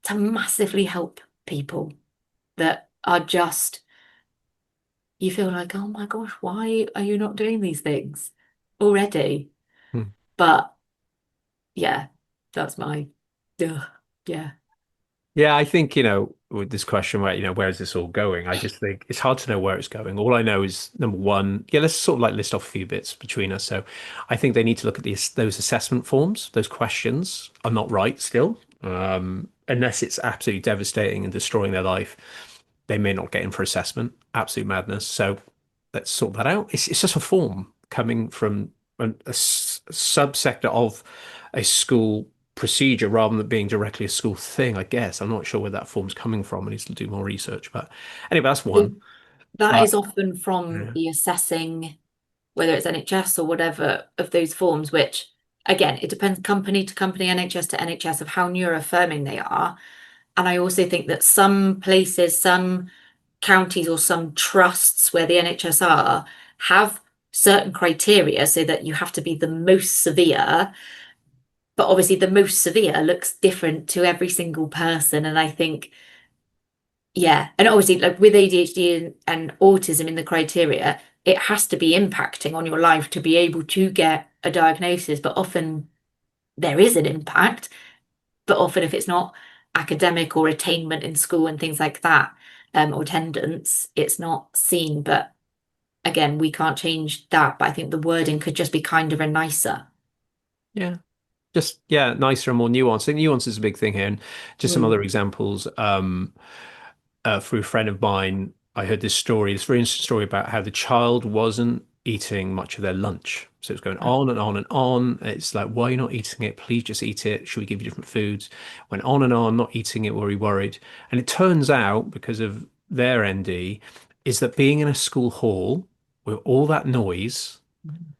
to massively help people that are just, you feel like, oh my gosh, why are you not doing these things already? Hmm. But yeah, that's my, ugh, yeah. Yeah, I think, with this question where, where is this all going? I just think it's hard to know where it's going. All I know is number one, yeah, let's sort of like list off a few bits between us. So I think they need to look at those assessment forms. Those questions are not right still. Unless it's absolutely devastating and destroying their life, they may not get in for assessment. Absolute madness. So let's sort that out. It's just a form coming from a subsector of a school procedure rather than being directly a school thing, I guess. I'm not sure where that form's coming from. I need to do more research. But anyway, that's one. That But is often from yeah. the assessing, whether it's NHS or whatever of those forms, which again, it depends company to company, NHS to NHS of how neuroaffirming they are. And I also think that some places, some counties or some trusts where the NHS are have certain criteria so that you have to be the most severe. But obviously, the most severe looks different to every single person. And I think, yeah, and obviously, like with ADHD and autism in the criteria, it has to be impacting on your life to be able to get a diagnosis. But often there is an impact, but often if it's not academic or attainment in school and things like that, or attendance, it's not seen. But again, we can't change that. But I think the wording could just be kinder and nicer. Yeah. Just, yeah, nicer and more nuanced. I think nuance is a big thing here. And just some other Mm. examples. Through a friend of mine, I heard this very interesting story about how the child wasn't eating much of their lunch. So it's going on and on and on. It's like, why are you not eating it? Please just eat it. Should we give you different foods? Went on and on, not eating it, worried. And it turns out, because of their ND, is that being in a school hall with all that noise,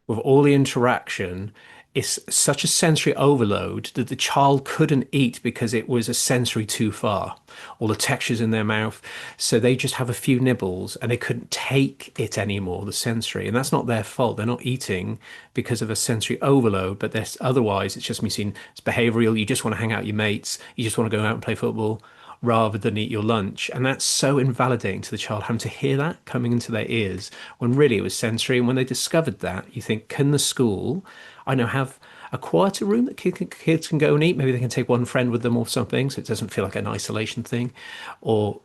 with all the interaction, it's such a sensory overload that the child couldn't eat because it was a sensory too far, all the textures in their mouth. So they just have a few nibbles and they couldn't take it anymore, the sensory. And that's not their fault. They're not eating because of a sensory overload, but there's otherwise it's just me seeing it's behavioral. You just want to hang out with your mates, you just want to go out and play football rather than eat your lunch. And that's so invalidating to the child having to hear that coming into their ears when really it was sensory. And when they discovered that, you think, can the school, I know, have a quieter room that kids can go and eat? Maybe they can take one friend with them or something so it doesn't feel like an isolation thing. Or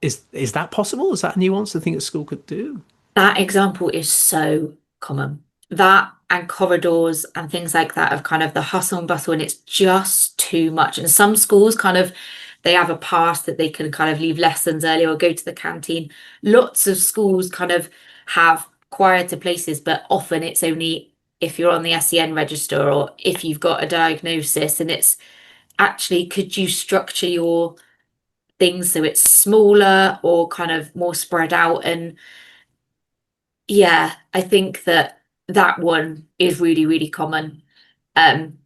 is that possible? Is that a nuance the thing that school could do? That example is so common. That and corridors and things like that of kind of the hustle and bustle, and it's just too much. And some schools kind of they have a pass that they can kind of leave lessons early or go to the canteen. Lots of schools kind of have quieter places, but often it's only if you're on the SEN register or if you've got a diagnosis. And it's actually, could you structure your things so it's smaller or kind of more spread out? And yeah, I think that that one is really, really common. And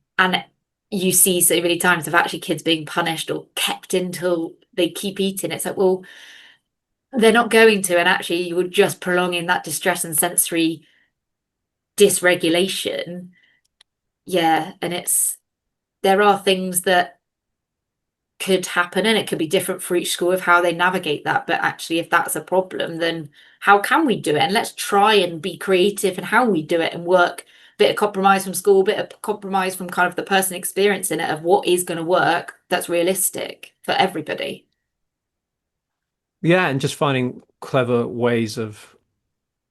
you see so many times of actually kids being punished or kept until they keep eating. It's like, well, they're not going to, and actually you're just prolonging that distress and sensory dysregulation. Yeah, and it's there are things that could happen and it could be different for each school of how they navigate that. But actually, if that's a problem, then how can we do it? And let's try and be creative in how we do it and work. Bit of compromise from school, bit of compromise from kind of the person experiencing it of what is going to work that's realistic for everybody. Yeah, and just finding clever ways of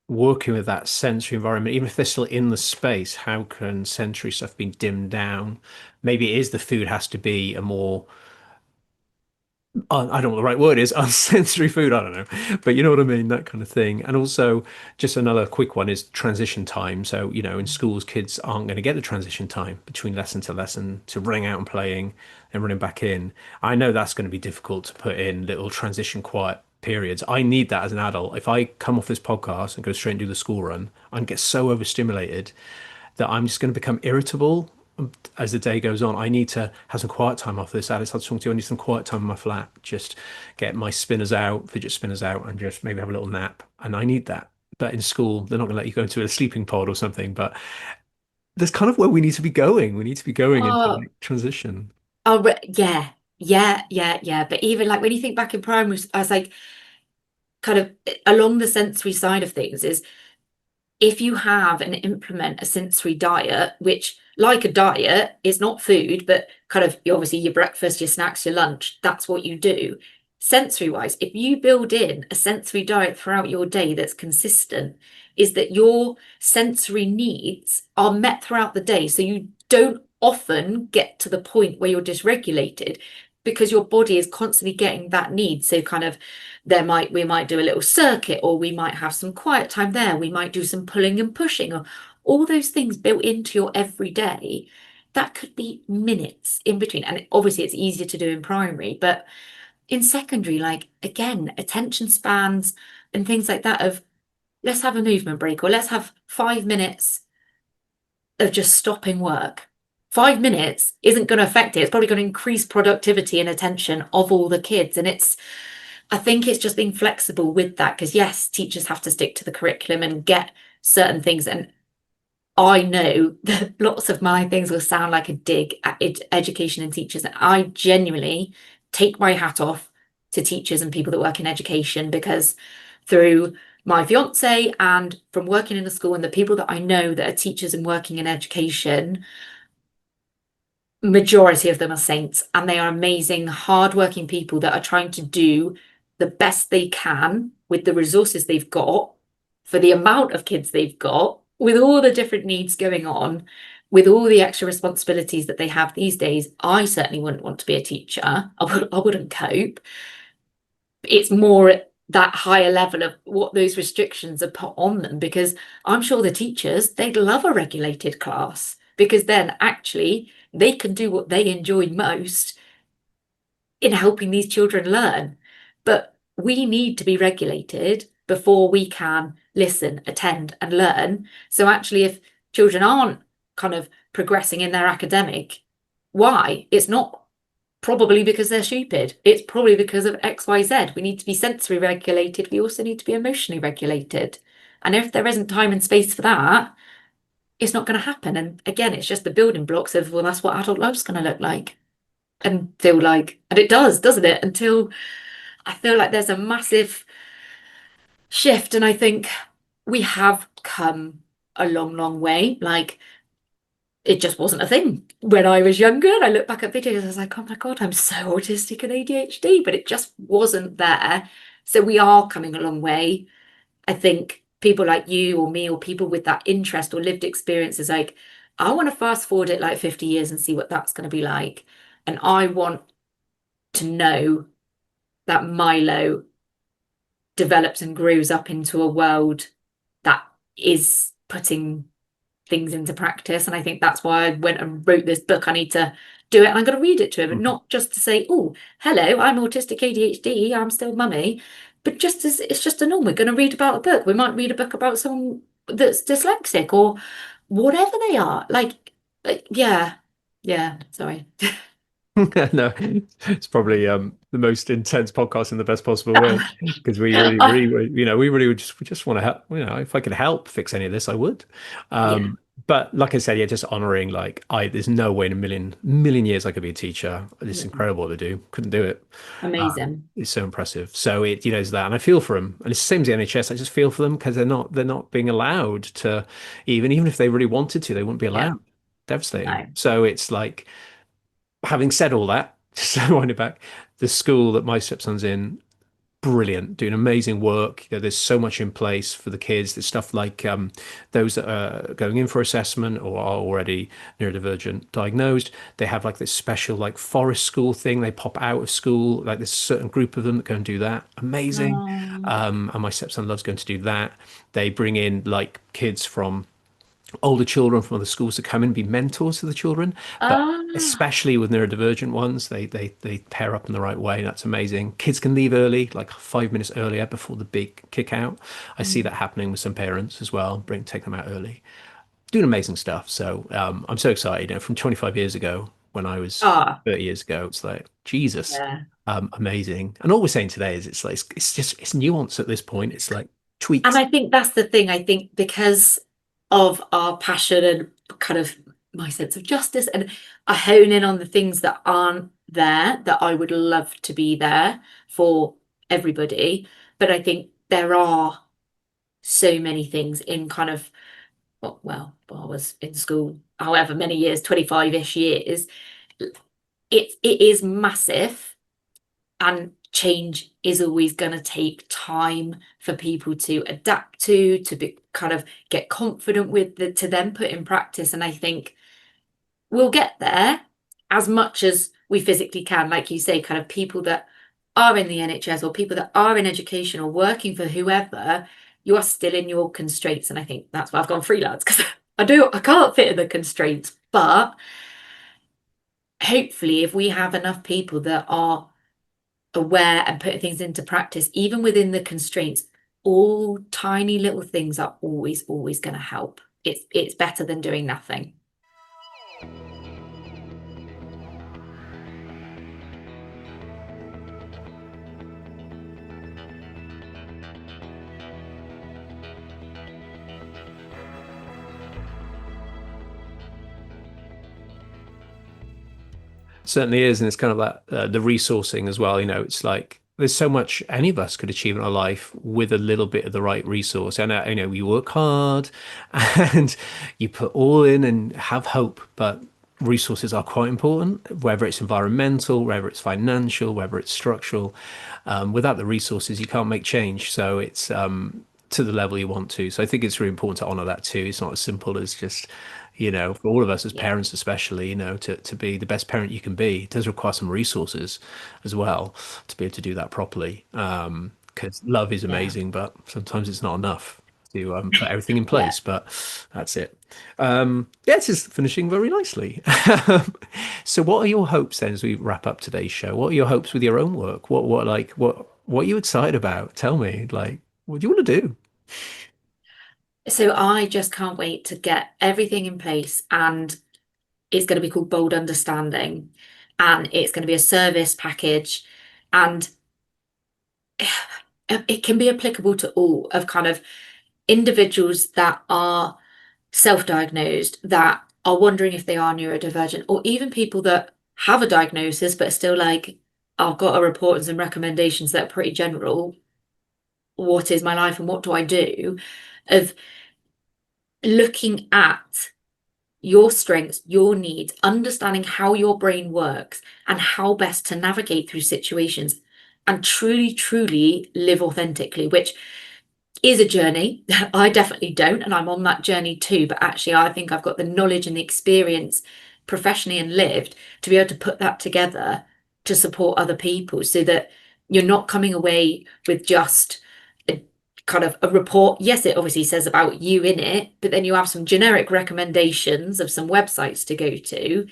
working with that sensory environment, even if they're still in the space, how can sensory stuff be dimmed down? Maybe it is the food has to be a more I don't know what the right word is, unsensory food, I don't know. But you know what I mean, that kind of thing. And also, just another quick one is transition time. So, in schools, kids aren't going to get the transition time between lesson to lesson to running out and playing and running back in. I know that's going to be difficult to put in little transition quiet periods. I need that as an adult. If I come off this podcast and go straight and do the school run, I get so overstimulated that I'm just going to become irritable as the day goes on. I need to have some quiet time off this. Alice, I was talking to you. I need some quiet time in my flat. Just get my spinners out, fidget spinners out, and just maybe have a little nap. And I need that. But in school, they're not going to let you go into a sleeping pod or something. But that's kind of where we need to be going. We need to be going into Oh, like transition. yeah, yeah. But even like when you think back in primary, I was like, kind of along the sensory side of things is if you have and implement a sensory diet, which like a diet is not food, but kind of obviously your breakfast, your snacks, your lunch, that's what you do. Sensory wise, if you build in a sensory diet throughout your day that's consistent, is that your sensory needs are met throughout the day. So you don't often get to the point where you're dysregulated because your body is constantly getting that need. So kind of we might do a little circuit, or we might have some quiet time there. We might do some pulling and pushing, or all those things built into your everyday. That could be minutes in between. And obviously it's easier to do in primary, but in secondary, like again, attention spans and things like that of let's have a movement break, or let's have 5 minutes of just stopping work. 5 minutes isn't going to affect it. It's probably going to increase productivity and attention of all the kids. And I think it's just being flexible with that because, yes, teachers have to stick to the curriculum and get certain things. And I know that lots of my things will sound like a dig at education and teachers. And I genuinely take my hat off to teachers and people that work in education because through my fiance and from working in a school and the people that I know that are teachers and working in education, majority of them are saints and they are amazing, hardworking people that are trying to do the best they can with the resources they've got for the amount of kids they've got, with all the different needs going on, with all the extra responsibilities that they have these days. I certainly wouldn't want to be a teacher. I wouldn't cope. It's more at that higher level of what those restrictions are put on them because I'm sure the teachers, they'd love a regulated class because then actually they can do what they enjoy most in helping these children learn. But we need to be regulated before we can listen, attend, and learn. So actually, if children aren't kind of progressing in their academic, why? It's not probably because they're stupid. It's probably because of XYZ. We need to be sensory regulated. We also need to be emotionally regulated. And if there isn't time and space for that, it's not going to happen. And again, it's just the building blocks of, well, that's what adult life's going to look like and feel like. And it does, doesn't it? Until I feel like there's a massive shift. And I think we have come a long, long way. Like, it just wasn't a thing when I was younger. And I look back at videos, I was like, oh my God, I'm so autistic and ADHD, but it just wasn't there. So we are coming a long way. I think people like you or me or people with that interest or lived experience is like, I want to fast forward it like 50 years and see what that's going to be like. And I want to know that Milo develops and grows up into a world that is putting things into practice. And I think that's why I went and wrote this book. I need to do it and I'm going to read it to him and Mhm. not just to say, oh, hello, I'm autistic ADHD, I'm still mummy, but just as it's just a norm. We're going to read about a book. We might read a book about someone that's dyslexic or whatever they are. Yeah, yeah, sorry. No, it's probably the most intense podcast in the best possible way because we really, really, we really we just want to help. If I could help fix any of this, I would. Yeah, But like I said, yeah, just honoring there's no way in a million years I could be a teacher. It's yeah. incredible what they do. Couldn't do it. Amazing. It's so impressive. So it's that, and I feel for them. And it's the same as the NHS. I just feel for them because they're not being allowed to even if they really wanted to, they wouldn't be Yeah, allowed. Devastating. no. So it's like having said all that, just to wind it back, the school that my stepson's in, brilliant, doing amazing work. There's so much in place for the kids. There's stuff like those that are going in for assessment or are already neurodivergent diagnosed. They have like this special like forest school thing. They pop out of school. Like there's a certain group of them that go and do that. Amazing. Oh, And my stepson loves going to do that. They bring in like kids from older children from other schools to come and be mentors to the children, but ah, especially with neurodivergent ones, they pair up in the right way. That's amazing. Kids can leave early, like 5 minutes earlier before the big kick out. I see mm. that happening with some parents as well. Take them out early, doing amazing stuff. So I'm so excited. From 25 years ago, when I was Ah, 30 years ago, it's like Jesus, yeah. amazing. And all we're saying today is it's like it's just it's nuance at this point. It's like And tweaks. I think that's the thing. I think because of our passion and kind of my sense of justice, and I hone in on the things that aren't there that I would love to be there for everybody. But I think there are so many things in kind of, well, I was in school however many years, 25-ish years. It is massive, and change is always going to take time for people to adapt to be kind of get confident with to then put in practice. And I think we'll get there as much as we physically can, like you say, kind of people that are in the NHS or people that are in education or working for whoever, you are still in your constraints. And I think that's why I've gone freelance, because I can't fit in the constraints. But hopefully if we have enough people that are aware and putting things into practice, even within the constraints, all tiny little things are always going to help. It's better than doing nothing. Certainly is, and it's kind of like the resourcing as well. It's like there's so much any of us could achieve in our life with a little bit of the right resource. And you work hard and you put all in and have hope, but resources are quite important, whether it's environmental, whether it's financial, whether it's structural. Without the resources, you can't make change. So it's to the level you want to. So I think it's really important to honor that too. It's not as simple as just for all of us as Yeah, parents, especially, to be the best parent you can be, it does require some resources as well to be able to do that properly. Because love is yeah, amazing, but sometimes it's not enough to put everything in yeah. place. But that's it. Yeah, it's just finishing very nicely. So, what are your hopes then as we wrap up today's show? What are your hopes with your own work? What are you excited about? Tell me, like, what do you want to do? So I just can't wait to get everything in place, and it's going to be called Bold Understanding, and it's going to be a service package, and it can be applicable to all of kind of individuals that are self-diagnosed, that are wondering if they are neurodivergent, or even people that have a diagnosis but are still like, I've got a report and some recommendations that are pretty general. What is my life and what do I do? Of looking at your strengths, your needs, understanding how your brain works and how best to navigate through situations and truly live authentically, which is a journey. I definitely don't, and I'm on that journey too. But actually, I think I've got the knowledge and the experience professionally and lived to be able to put that together to support other people so that you're not coming away with just a kind of a report. Yes, it obviously says about you in it, but then you have some generic recommendations of some websites to go to,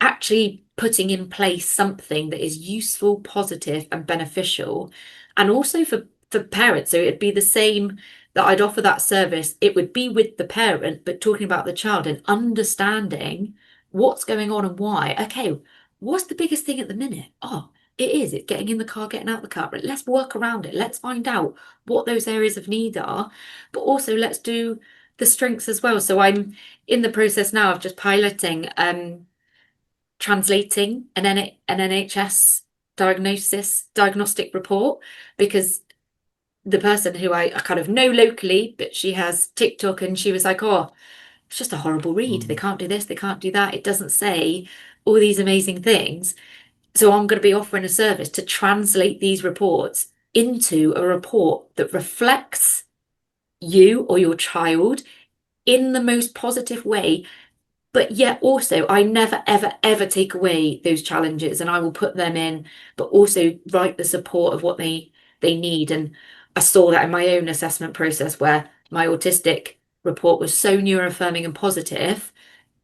actually putting in place something that is useful, positive, and beneficial, and also for parents. So it'd be the same that I'd offer that service. It would be with the parent, but talking about the child and understanding what's going on and why. Okay, what's the biggest thing at the minute? Oh, it is. It's getting in the car, getting out the car. But let's work around it. Let's find out what those areas of need are, but also let's do the strengths as well. So I'm in the process now of just piloting translating an NHS diagnostic report, because the person who I kind of know locally, but she has TikTok, and she was like, oh, it's just a horrible read. They Mm. can't do this, they can't do that. It doesn't say all these amazing things. So I'm going to be offering a service to translate these reports into a report that reflects you or your child in the most positive way. But yet also, I never, ever, ever take away those challenges, and I will put them in, but also write the support of what they need. And I saw that in my own assessment process where my autistic report was so neuroaffirming and positive,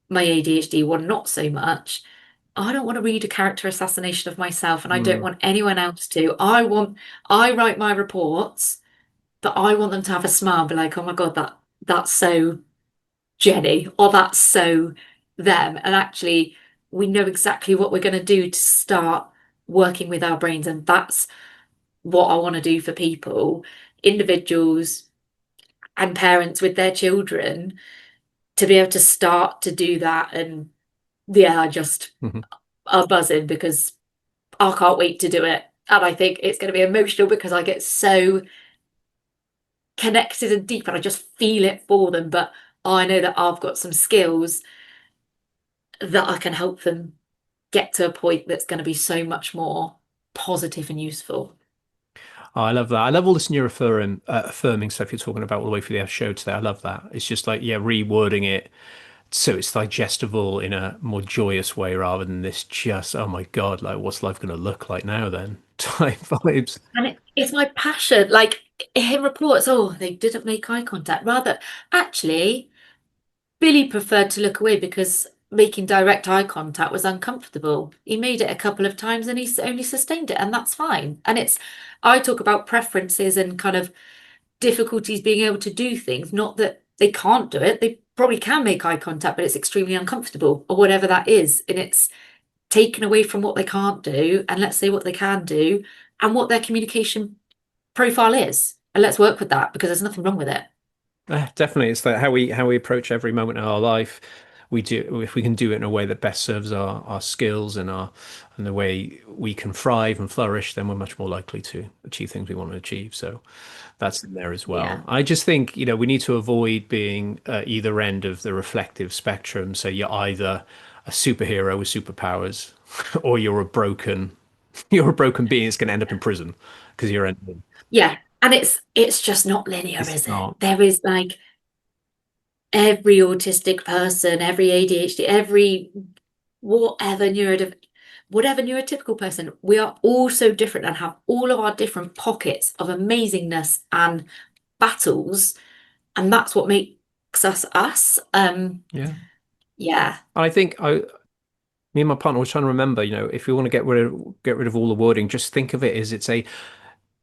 my ADHD one not so much. I don't want to read a character assassination of myself, and I don't Mm. want anyone else to. I write my reports, but I want them to have a smile and be like, oh my God, that's so Jenny, or that's so them. And actually, we know exactly what we're going to do to start working with our brains. And that's what I want to do for people, individuals and parents with their children, to be able to start to do that. And yeah, I just Mhm. are buzzing because I can't wait to do it. And I think it's going to be emotional because I get so connected and deep and I just feel it for them. But I know that I've got some skills that I can help them get to a point that's going to be so much more positive and useful. Oh, I love that. I love all this neuroaffirming affirming stuff you're talking about all the way through the show today. I love that. It's just like, yeah, rewording it so it's digestible in a more joyous way rather than this just, oh my God, like what's life going to look like now then type vibes. And it's my passion. Like, in reports, oh, they didn't make eye contact. Rather, actually, Billy preferred to look away because making direct eye contact was uncomfortable. He made it a couple of times and he only sustained it, and that's fine. And I talk about preferences and kind of difficulties being able to do things, not that they can't do it. They probably can make eye contact, but it's extremely uncomfortable or whatever that is. And it's taken away from what they can't do. And let's say what they can do and what their communication profile is. And let's work with that because there's nothing wrong with it. Definitely, it's that how we approach every moment in our life. We do if we can do it in a way that best serves our skills and our and the way we can thrive and flourish, then we're much more likely to achieve things we want to achieve. So that's in there as well. Yeah. I just think, we need to avoid being either end of the reflective spectrum. So you're either a superhero with superpowers, or you're a broken being that's going to end up in prison because you're ending. Yeah. And it's just not linear, It's is it? not. There is like every autistic person, every ADHD, every whatever whatever neurotypical person, we are all so different and have all of our different pockets of amazingness and battles, and that's what makes us us. Yeah. Yeah. I think me and my partner were trying to remember, if we want to get rid of all the wording, just think of it as it's a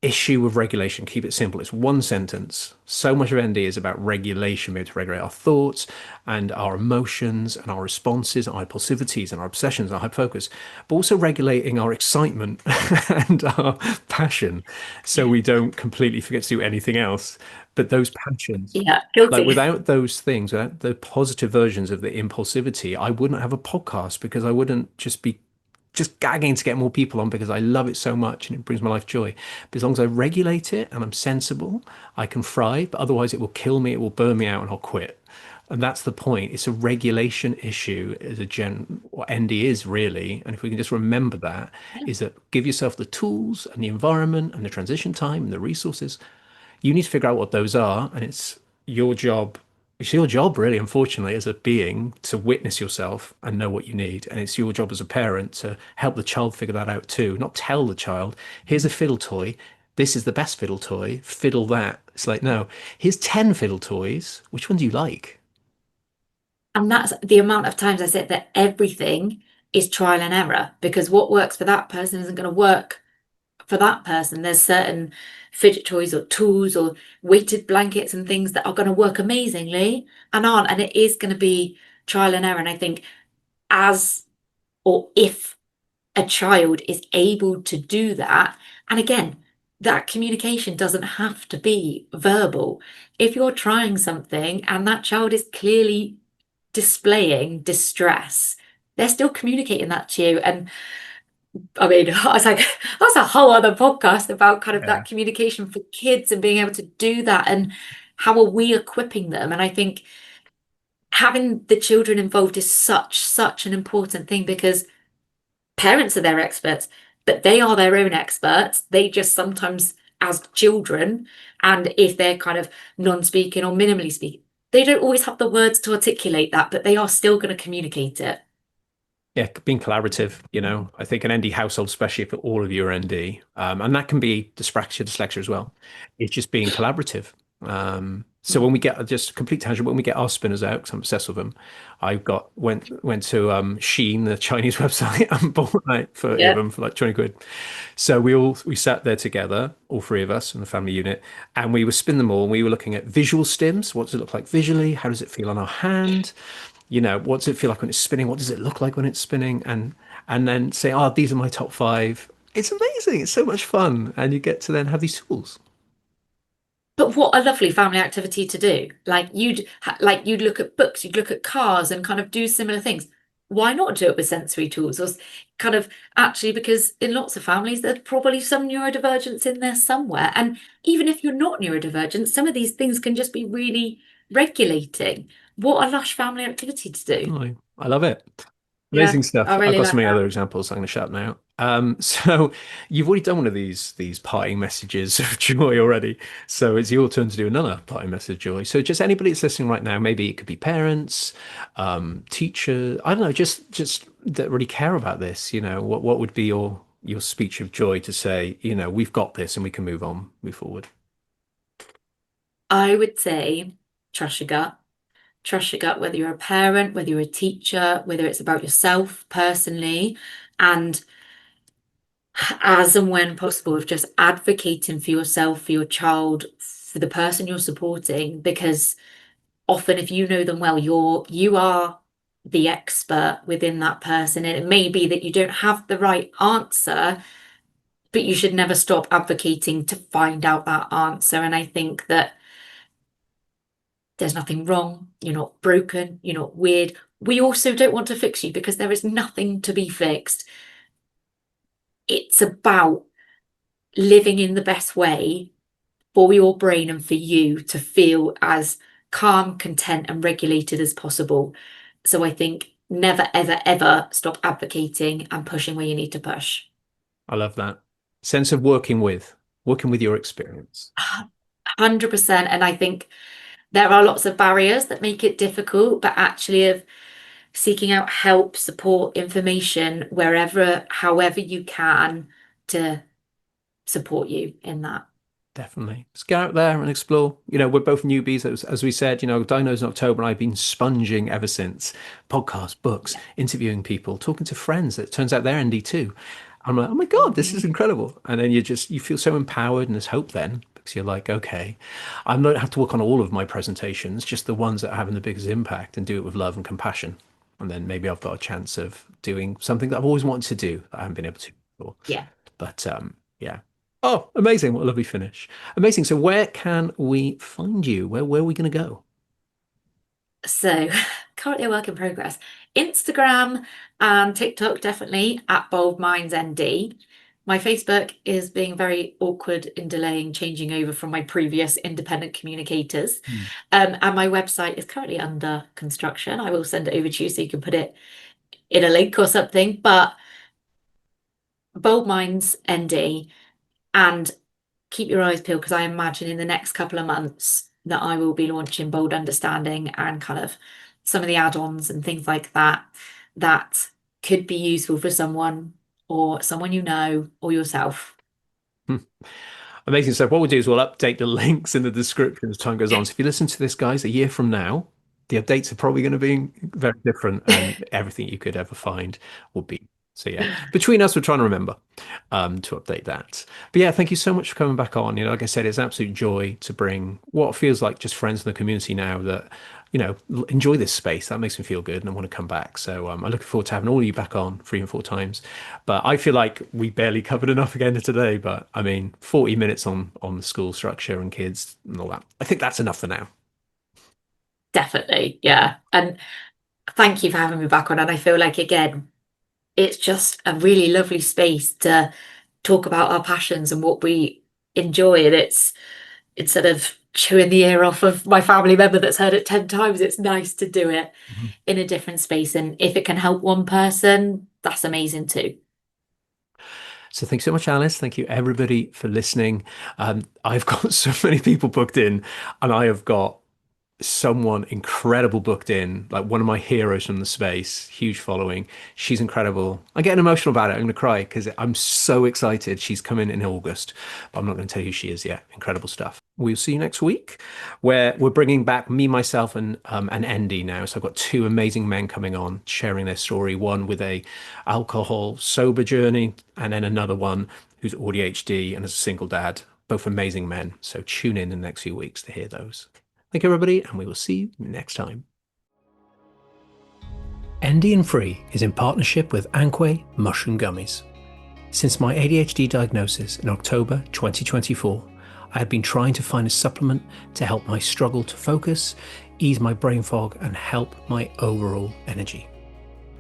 issue with regulation. Keep it simple. It's one sentence. So much of ND is about regulation. We have to regulate our thoughts and our emotions and our responses, our impulsivities and our obsessions, our hyperfocus, but also regulating our excitement and our passion so we don't completely forget to do anything else. But those passions, Yeah, like guilty. without those things, without the positive versions of the impulsivity, I wouldn't have a podcast because I wouldn't just be just gagging to get more people on because I love it so much and it brings my life joy. But as long as I regulate it and I'm sensible, I can thrive. But otherwise, it will kill me, it will burn me out, and I'll quit. And that's the point. It's a regulation issue as what ND is really. And if we can just remember that, is that give yourself the tools and the environment and the transition time and the resources. You need to figure out what those are, and your job. It's your job, really, unfortunately, as a being to witness yourself and know what you need. And it's your job as a parent to help the child figure that out too, not tell the child, here's a fiddle toy. This is the best fiddle toy. Fiddle that. It's like, no, here's 10 fiddle toys. Which one do you like? And that's the amount of times I said that everything is trial and error because what works for that person isn't going to work for that person. There's certain fidget toys or tools or weighted blankets and things that are going to work amazingly and aren't. And it is going to be trial and error. And I think as or if a child is able to do that, and again, that communication doesn't have to be verbal. If you're trying something and that child is clearly displaying distress, they're still communicating that to you. And I mean, I was like, that's a whole other podcast about kind of Yeah. that communication for kids and being able to do that and how are we equipping them? And I think having the children involved is such an important thing because parents are their experts, but they are their own experts. They just sometimes as children, and if they're kind of non-speaking or minimally speaking, they don't always have the words to articulate that, but they are still going to communicate it. Yeah, being collaborative, I think an ND household, especially if all of you are ND, and that can be dyslexia as well. It's just being collaborative. So when we get just a complete tangent, when we get our spinners out, because I'm obsessed with them, went to Shein, the Chinese website, and bought like 30 of Yeah. them for like 20 quid. So we sat there together, all three of us in the family unit, and we were spinning them all. And we were looking at visual stims. What does it look like visually? How does it feel on our hand? What does it feel like when it's spinning? What does it look like when it's spinning? And then say, oh, these are my top five. It's amazing. It's so much fun. And you get to then have these tools. But what a lovely family activity to do. You'd look at books, you'd look at cars and kind of do similar things. Why not do it with sensory tools? Or kind of actually, because in lots of families, there's probably some neurodivergence in there somewhere. And even if you're not neurodivergent, some of these things can just be really regulating. What a lush family activity to do. I love it. Yeah, Amazing stuff. I I've really got so like many that. other examples I'm going to shout now. So you've already done one of these parting messages of joy already. So it's your turn to do another parting message of joy. So just anybody that's listening right now, maybe it could be parents, teachers, I don't know, just that really care about this. What would be your speech of joy to say, we've got this and we can move forward. I would say trust your gut. Trust your gut, whether you're a parent, whether you're a teacher, whether it's about yourself personally, and as and when possible, of just advocating for yourself, for your child, for the person you're supporting, because often if you know them well, you are the expert within that person. And it may be that you don't have the right answer, but you should never stop advocating to find out that answer. And I think that there's nothing wrong, you're not broken, you're not weird. We also don't want to fix you because there is nothing to be fixed. It's about living in the best way for your brain and for you to feel as calm, content, and regulated as possible. So I think never, ever, ever stop advocating and pushing where you need to push. I love that sense of working with your experience. 100%. And I think there are lots of barriers that make it difficult, but actually of seeking out help, support, information, wherever, however you can to support you in that. Definitely. Let's get out there and explore. We're both newbies, as we said, diagnosed in October, and I've been sponging ever since. Podcasts, books, Yeah. interviewing people, talking to friends. It turns out they're ND too. I'm like, oh my God, this is Mhm. incredible. And then you feel so empowered and there's hope then because you're like, okay, I don't have to work on all of my presentations, just the ones that are having the biggest impact and do it with love and compassion. And then maybe I've got a chance of doing something that I've always wanted to do that I haven't been able to before. Yeah. But yeah. Oh, amazing. What a lovely finish. Amazing. So where can we find you? Where are we going to go? So currently a work in progress. Instagram and TikTok definitely at Bold Minds ND. My Facebook is being very awkward in delaying changing over from my previous independent communicators. Hmm. And my website is currently under construction. I will send it over to you so you can put it in a link or something. But Bold Minds ND, and keep your eyes peeled because I imagine in the next couple of months that I will be launching Bold Understanding and kind of some of the add-ons and things like that that could be useful for someone or someone you know or yourself. Hmm. Amazing. So what we'll do is we'll update the links in the description as time goes on. So if you listen to this, guys, a year from now, the updates are probably going to be very different and everything you could ever find will be. So yeah, between us, we're trying to remember to update that. But yeah, thank you so much for coming back on. Like I said, it's an absolute joy to bring what feels like just friends in the community now that, enjoy this space. That makes me feel good and I want to come back. So I'm looking forward to having all of you back on 3 and 4 times. But I feel like we barely covered enough again today. But I mean, 40 minutes on the school structure and kids and all that. I think that's enough for now. Definitely, yeah. And thank you for having me back on. And I feel like, again, it's just a really lovely space to talk about our passions and what we enjoy. And it's instead of chewing the ear off of my family member that's heard it 10 times, it's nice to do it Mhm. in a different space. And if it can help one person, that's amazing too. So thanks so much, Alice. Thank you, everybody, for listening. I've got so many people booked in, and I have got someone incredible booked in, like one of my heroes from the space, huge following. She's incredible. I'm getting emotional about it. I'm going to cry because I'm so excited. She's coming in August, but I'm not going to tell you who she is yet. Incredible stuff. We'll see you next week, where we're bringing back me, myself, and Andy now. So I've got two amazing men coming on, sharing their story. One with a alcohol sober journey, and then another one who's AuDHD and is a single dad. Both amazing men. So tune in the next few weeks to hear those. Thank you, everybody, and we will see you next time. ND and Free is in partnership with Ankway Mushroom Gummies. Since my ADHD diagnosis in October 2024, I had been trying to find a supplement to help my struggle to focus, ease my brain fog, and help my overall energy.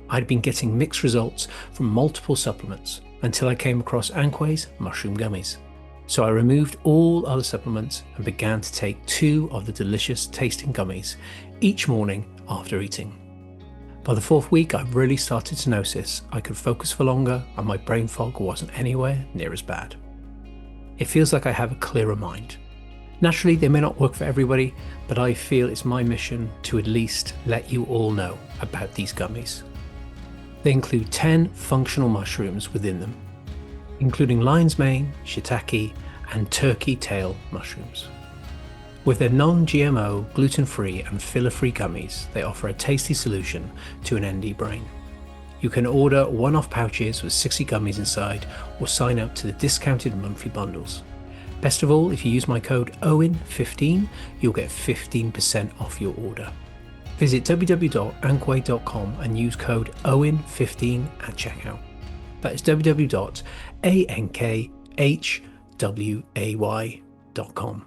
I'd been getting mixed results from multiple supplements until I came across Ankway's Mushroom Gummies. So I removed all other supplements and began to take 2 of the delicious tasting gummies each morning after eating. By the 4th week, I really started to notice I could focus for longer and my brain fog wasn't anywhere near as bad. It feels like I have a clearer mind. Naturally, they may not work for everybody, but I feel it's my mission to at least let you all know about these gummies. They include 10 functional mushrooms within them, including lion's mane, shiitake, and turkey tail mushrooms. With their non-GMO, gluten-free and filler-free gummies, they offer a tasty solution to an ND brain. You can order one-off pouches with 60 gummies inside or sign up to the discounted monthly bundles. Best of all, if you use my code OWEN15, you'll get 15% off your order. Visit www.ankway.com and use code OWEN15 at checkout. That is www.ankway.com.